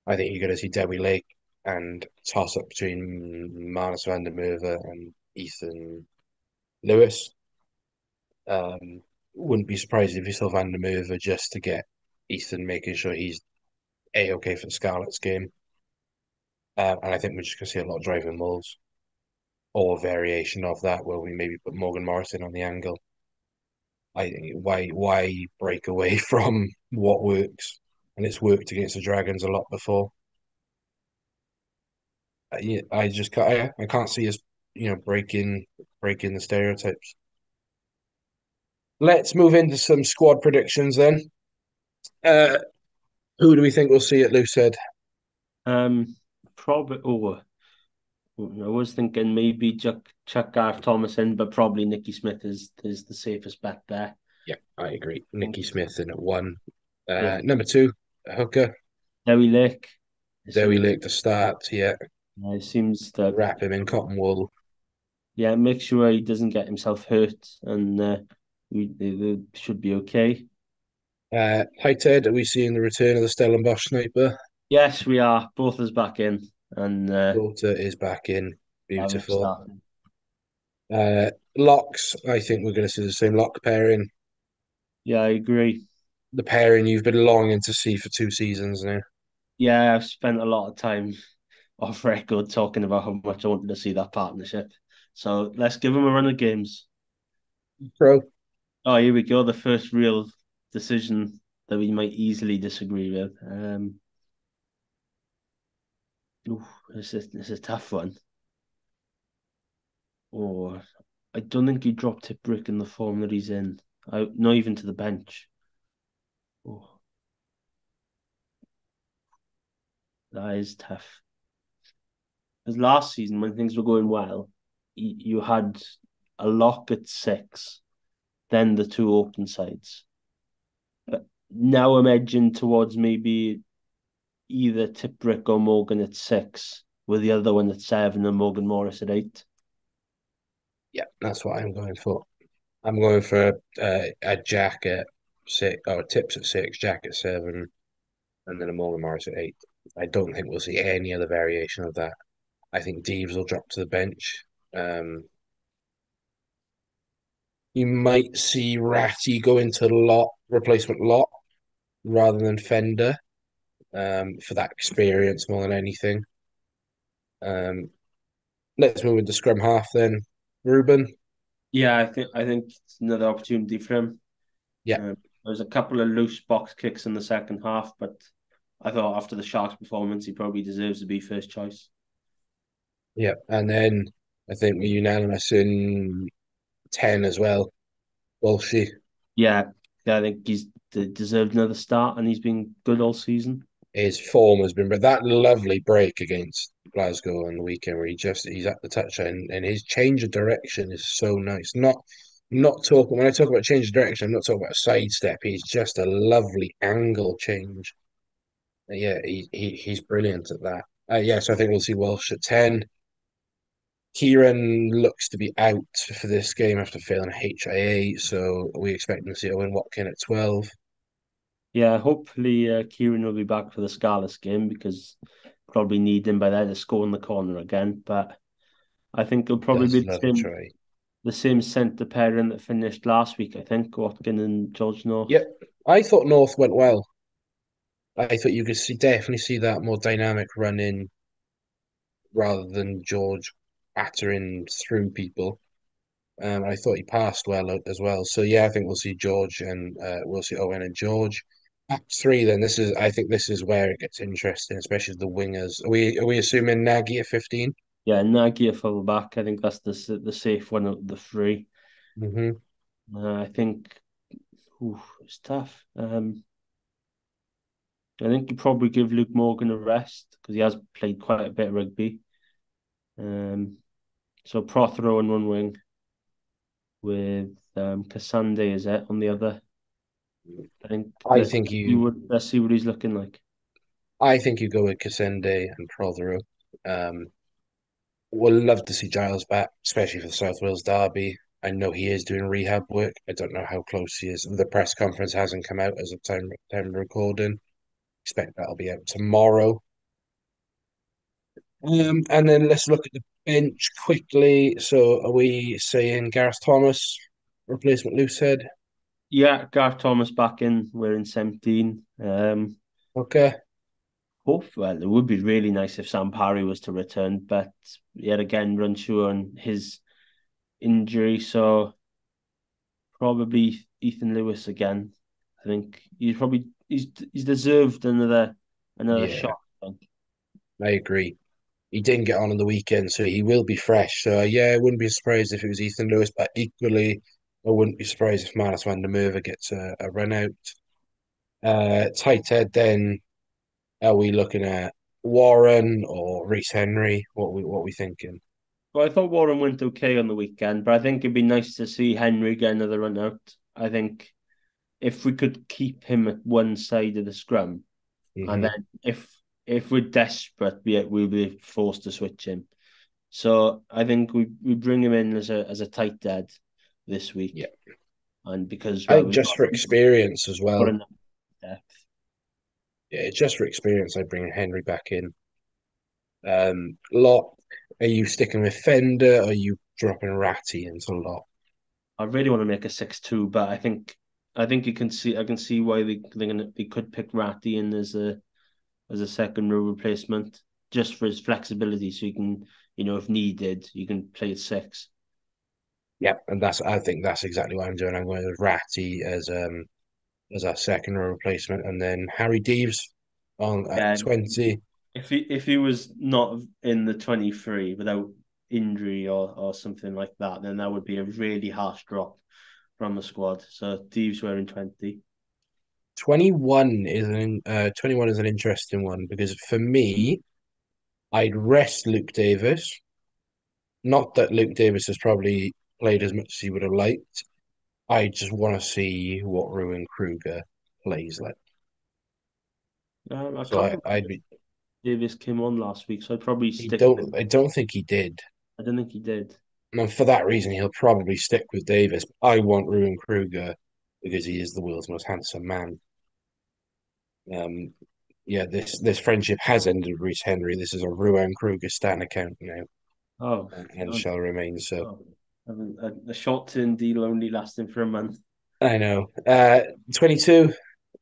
[SPEAKER 3] I think you're going to see Dewi Lake and toss up between Marnus van der Merwe and Ethan Lewis. Wouldn't be surprised if you saw van der Merwe just to get Ethan making sure he's A-okay for the Scarlets game. And I think we're just going to see a lot of driving mauls. or a variation of that where we maybe put Morgan Morrison on the angle. I think why break away from what works, and it's worked against the Dragons a lot before. I just I can't see us breaking the stereotypes. Let's move into some squad predictions then. Uh, who do we think we'll see at Loosehead?
[SPEAKER 4] Um, Probably. Oh, I was thinking maybe chuck Gareth Thomas in, but probably Nicky Smith is the safest bet there.
[SPEAKER 3] Yeah, I agree.
[SPEAKER 4] I think,
[SPEAKER 3] Nicky Smith in at one.
[SPEAKER 4] yeah,
[SPEAKER 3] Number two, hooker.
[SPEAKER 4] Derry Lake. It
[SPEAKER 3] There we
[SPEAKER 4] seems
[SPEAKER 3] look to start. Yeah,
[SPEAKER 4] it seems that
[SPEAKER 3] wrap him in cotton wool.
[SPEAKER 4] yeah, make sure he doesn't get himself hurt, and they should be okay.
[SPEAKER 3] Tight head, are we seeing the return of the Stellenbosch sniper?
[SPEAKER 4] Yes, we are. Both is back in, and
[SPEAKER 3] Daughter is back in.
[SPEAKER 4] yeah, we're
[SPEAKER 3] Beautiful.
[SPEAKER 4] starting.
[SPEAKER 3] Locks, I think we're going to see the same lock pairing.
[SPEAKER 4] Yeah, I agree.
[SPEAKER 3] The pairing you've been longing to see for 2 seasons now.
[SPEAKER 4] Yeah, I've spent a lot of time off record talking about how much I wanted to see that partnership. So let's give them a run of games.
[SPEAKER 3] Pro,
[SPEAKER 4] Oh, here we go. The first real decision that we might easily disagree with. This is a tough one. Or I don't think he dropped Tiprick in the form that he's in. Not even to the bench. Oh, that is tough. Because last season, when things were going well, you had a lock at 6, then the two open sides. But now I'm edging towards maybe either Tiprick or Morgan at 6, with the other one at 7 and Morgan Morris at 8.
[SPEAKER 3] yeah, that's what I'm going for. I'm going for a Jack at 6, or Tips at 6, Jack at 7, and then a Morgan Morris at 8. I don't think we'll see any other variation of that. I think Deeves will drop to the bench. Um, you might see Ratty go into replacement lot rather than Fender for that experience more than anything. Um, let's move into scrum half then. Ruben,
[SPEAKER 4] Yeah, I think it's another opportunity for him.
[SPEAKER 3] yeah,
[SPEAKER 4] There's a couple of loose box kicks in the second half, but I thought after the Sharks' performance, he probably deserves to be first choice.
[SPEAKER 3] yeah, and then I think we're unanimous in 10 as well. Walshy,
[SPEAKER 4] Yeah, yeah, I think he's deserved another start, and he's been good all season.
[SPEAKER 3] his form has been, but that lovely break against Glasgow on the weekend where he's at the touchline and his change of direction is so nice. Not talking when I talk about change of direction, I'm not talking about a sidestep. He's just a lovely angle change. Yeah, he's brilliant at that. Yeah, so I think we'll see Welsh at 10. Kieran looks to be out for this game after failing a HIA, so we expect to see Owen Watkin at 12.
[SPEAKER 4] Yeah, hopefully Kieran will be back for the Scarlets game because probably need him by there to score in the corner again. But I think it'll probably
[SPEAKER 3] Does
[SPEAKER 4] be
[SPEAKER 3] love a try.
[SPEAKER 4] the same centre pairing that finished last week. I think Watkin and George North.
[SPEAKER 3] Yep, I thought North went well. I thought you could definitely see that more dynamic run in rather than George battering through people. I thought he passed well as well. So yeah, I think we'll see George and we'll see Owen and George. Back three, then I think this is where it gets interesting, especially the wingers. Are we assuming Nagy at 15?
[SPEAKER 4] Yeah, Nagy a full back. I think that's the safe one of the three.
[SPEAKER 3] Mm-hmm.
[SPEAKER 4] I think it's tough. I think you probably give Luke Morgan a rest because he has played quite a bit of rugby. Um, so Prothero on one wing with Cassande is it on the other. I think
[SPEAKER 3] I think you
[SPEAKER 4] let's see what he's looking like.
[SPEAKER 3] I think you go with Cassende and Prothero. Um, we'll love to see Giles back, especially for the South Wales derby. I know he is doing rehab work. I don't know how close he is. The press conference hasn't come out as of time of recording. Expect that'll be out tomorrow. And then let's look at the bench quickly. So are we saying Gareth Thomas, replacement Loosehead?
[SPEAKER 4] Yeah, Gareth Thomas back in. We're in 17.
[SPEAKER 3] Okay.
[SPEAKER 4] Well, it would be really nice if Sam Parry was to return, but yet again, Runshaw on his injury, so probably Ethan Lewis again. I think he's deserved another
[SPEAKER 3] Yeah,
[SPEAKER 4] shot. I think.
[SPEAKER 3] I agree. He didn't get on the weekend, so he will be fresh. So yeah, I wouldn't be surprised if it was Ethan Lewis, but equally, I wouldn't be surprised if Marnus van der Merwe gets a run out. Tight head, then are we looking at Warren or Reece Henry? What we thinking?
[SPEAKER 4] Well, I thought Warren went okay on the weekend, but I think it'd be nice to see Henry get another run out. I think if we could keep him at one side of the scrum, and
[SPEAKER 3] Hmm.
[SPEAKER 4] then if we're desperate, we'll be forced to switch him. So I think we bring him in as a tight dead this
[SPEAKER 3] Yeah,
[SPEAKER 4] week, and because
[SPEAKER 3] I
[SPEAKER 4] well
[SPEAKER 3] think just for
[SPEAKER 4] we've
[SPEAKER 3] experience as
[SPEAKER 4] got
[SPEAKER 3] well.
[SPEAKER 4] enough depth.
[SPEAKER 3] Yeah, just for experience, I'd bring Henry back in. Lot, are you sticking with Fender? Or are you dropping Ratty into Lot?
[SPEAKER 4] I really want to make a 6-2, but I think you can see I can see why they could pick Ratty in as a second row replacement just for his flexibility, so you can if needed you can play at six.
[SPEAKER 3] Yep, and I think that's exactly what I'm doing. I'm going with Ratty as our second row replacement, and then Harry Deeves on at
[SPEAKER 4] Yeah,
[SPEAKER 3] 20.
[SPEAKER 4] if he was not in the 23 without injury or something like that, then that would be a really harsh drop from the squad. So Thieves were in 20.
[SPEAKER 3] 21 is an interesting one because for me, I'd rest Luke Davis. Not that Luke Davis has probably played as much as he would have liked. I just want to see what Ruin Kruger plays like.
[SPEAKER 4] I
[SPEAKER 3] So
[SPEAKER 4] can't
[SPEAKER 3] I,
[SPEAKER 4] remember
[SPEAKER 3] I'd
[SPEAKER 4] if
[SPEAKER 3] be.
[SPEAKER 4] Davis came on last week, so I'd probably
[SPEAKER 3] He
[SPEAKER 4] stick with.
[SPEAKER 3] don't. I don't think he did.
[SPEAKER 4] I don't think he did.
[SPEAKER 3] And for that reason, he'll probably stick with Davis. I want Ruin Kruger because he is the world's most handsome man. Um, yeah, this friendship has ended with Reece Henry. This is a Ruin Kruger Stan account now,
[SPEAKER 4] Oh,
[SPEAKER 3] and
[SPEAKER 4] oh,
[SPEAKER 3] shall remain so.
[SPEAKER 4] oh. A short-term deal only lasting for a month.
[SPEAKER 3] I know. 22.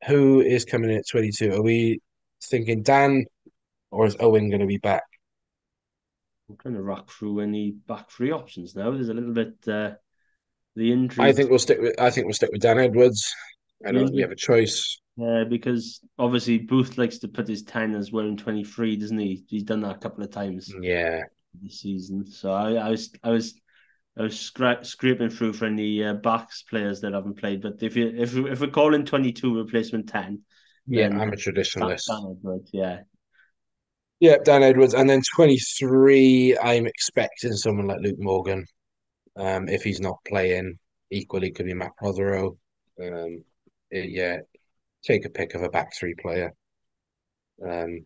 [SPEAKER 3] Who is coming in at 22? Are we thinking Dan or is Owen going to be back?
[SPEAKER 4] I'm trying to rack through any back three options now. There's a little bit the injuries.
[SPEAKER 3] I think we'll stick with Dan Edwards. I
[SPEAKER 4] The
[SPEAKER 3] don't think we
[SPEAKER 4] injuries
[SPEAKER 3] have a choice.
[SPEAKER 4] because obviously Booth likes to put his 10 as well in 23, doesn't he? He's done that a couple of times
[SPEAKER 3] Yeah.
[SPEAKER 4] this season. So I was scraping through for any backs players that haven't played. But if we're calling 22 replacement 10,
[SPEAKER 3] Yeah,
[SPEAKER 4] then
[SPEAKER 3] I'm a
[SPEAKER 4] Dan
[SPEAKER 3] traditionalist.
[SPEAKER 4] Edwards, yeah.
[SPEAKER 3] Yeah, Dan Edwards. And then 23, I'm expecting someone like Luke Morgan. If he's not playing, equally could be Matt Prothero. Yeah, take a pick of a back three player. Um,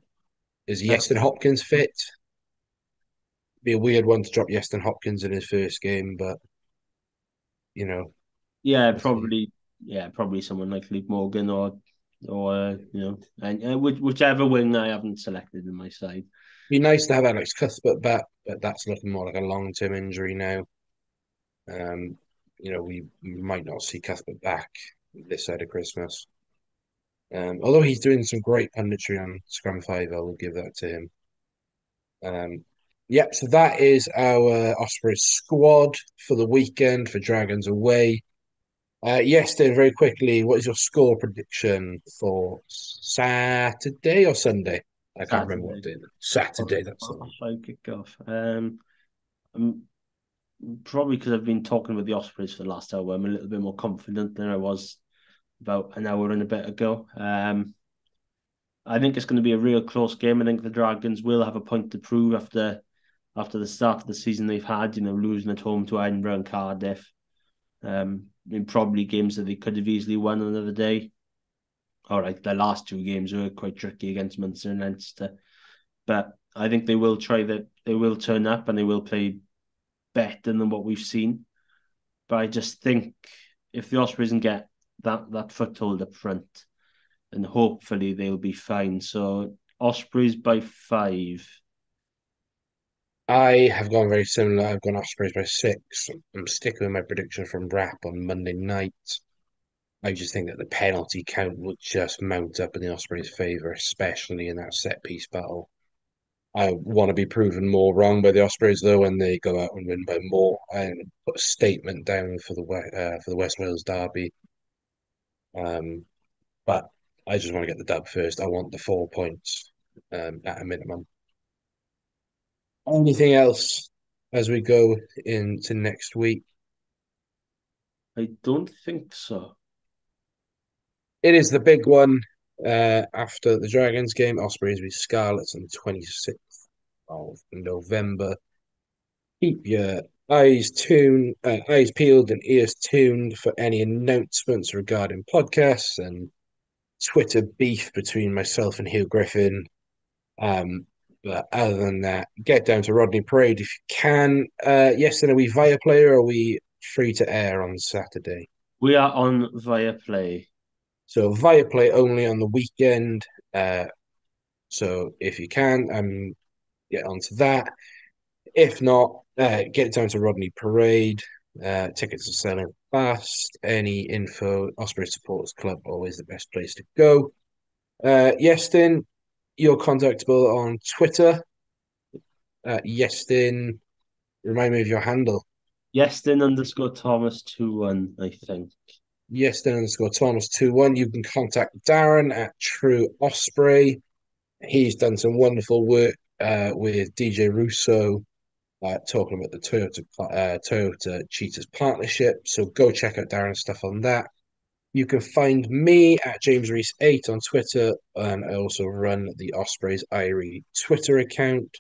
[SPEAKER 3] is
[SPEAKER 4] I,
[SPEAKER 3] Iestyn Hopkins fit? Be a weird one to drop Iestyn Hopkins in his first game, but you know,
[SPEAKER 4] yeah,
[SPEAKER 3] we'll see.
[SPEAKER 4] probably someone like Luke Morgan or and whichever wing I haven't selected in my side.
[SPEAKER 3] Be nice to have Alex Cuthbert back, but that's looking more like a long-term injury now. Um, we might not see Cuthbert back this side of Christmas. Although he's doing some great punditry on Scrum 5, I will give that to him. Yep, so that is our Ospreys squad for the weekend for Dragons away. Yes, then very quickly, what is your score prediction for Saturday or Sunday? I can't remember what
[SPEAKER 4] Saturday.
[SPEAKER 3] day. Saturday, that's the one.
[SPEAKER 4] I'll kick off. I'm probably because I've been talking with the Ospreys for the last hour. I'm a little bit more confident than I was about an hour and a bit ago. I think it's going to be a real close game. I think the Dragons will have a point to prove after the start of the season they've had. Losing at home to Edinburgh and Cardiff. In probably games that they could have easily won another day. All right, the last two games were quite tricky against Munster and Leinster, but I think they will try that. They will turn up and they will play better than what we've seen. But I just think if the Ospreys can get that foothold up front, then hopefully they'll be fine. So Ospreys by 5.
[SPEAKER 3] I have gone very similar. I've gone Ospreys by 6. I'm sticking with my prediction from Rap on Monday night. I just think that the penalty count will just mount up in the Ospreys' favour, especially in that set piece battle. I want to be proven more wrong by the Ospreys though when they go out and win by more and put a statement down for the West Wales derby. But I just want to get the dub first. I want the 4 points at a minimum. Anything else as we go into next week?
[SPEAKER 4] I don't think so.
[SPEAKER 3] It is the big one after the Dragons game. Ospreys with Scarlets on the 26th of November. Keep your eyes peeled and ears tuned for any announcements regarding podcasts and Twitter beef between myself and Hugh Griffin. But other than that, get down to Rodney Parade if you can. Yes, then are we via player or are we free to air on Saturday?
[SPEAKER 4] We are on Viaplay.
[SPEAKER 3] So Viaplay only on the weekend. So if you can, get onto that. If not, get down to Rodney Parade. Tickets are selling fast. Any info, Osprey Supporters Club, always the best place to go. Iestyn, you're contactable on Twitter. Iestyn, remind me of your handle.
[SPEAKER 4] Iestyn_Thomas21, I think.
[SPEAKER 3] Iestyn_Thomas21. You can contact Darren at True Osprey. He's done some wonderful work with DJ Russo, talking about the Toyota Cheetahs partnership. So go check out Darren's stuff on that. You can find me at James Reese 8 on Twitter, and I also run the Ospreys Irie Twitter account.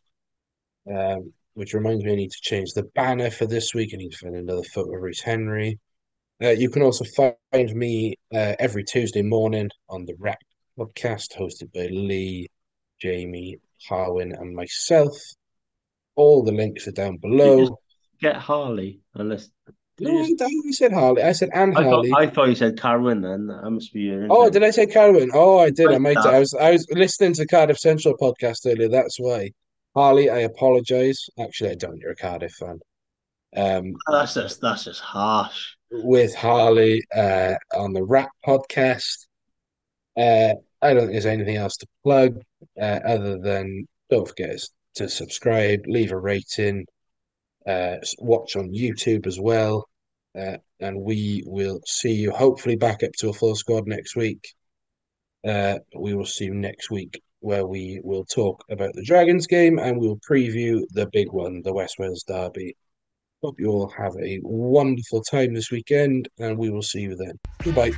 [SPEAKER 3] Which reminds me, I need to change the banner for this week. I need to find another photo of Reese Henry. You can also find me every Tuesday morning on the Rap podcast, hosted by Lee, Jamie, Harwin, and myself. All the links are down below.
[SPEAKER 4] Get Harley, unless.
[SPEAKER 3] No, I said Harley. I said and Harley.
[SPEAKER 4] I thought you said Carwin. Then that must be your.
[SPEAKER 3] Oh, did I say Carwin? Oh, I did. I
[SPEAKER 4] Stuff.
[SPEAKER 3] was listening to the Cardiff Central podcast earlier. That's why. Harley, I apologise. Actually, I don't. You're a Cardiff fan.
[SPEAKER 4] That's just harsh.
[SPEAKER 3] With Harley on the Rap podcast. I don't think there's anything else to plug other than don't forget to subscribe, leave a rating, watch on YouTube as well. And we will see you hopefully back up to a full squad next week. We will see you next week where we will talk about the Dragons game and we'll preview the big one, the West Wales derby. Hope you all have a wonderful time this weekend and we will see you then. Goodbye.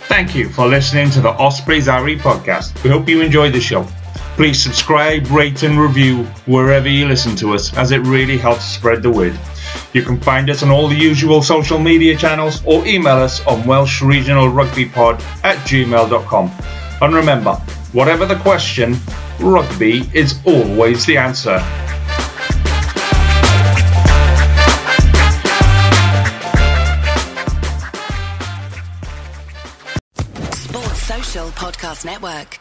[SPEAKER 2] Thank you for listening to the Ospreys Irie podcast. We hope you enjoyed the show. Please subscribe, rate and review wherever you listen to us, as it really helps spread the word. You can find us on all the usual social media channels or email us on welshregionalrugbypod@gmail.com. And remember, whatever the question, rugby is always the answer.
[SPEAKER 1] Sports Social Podcast Network.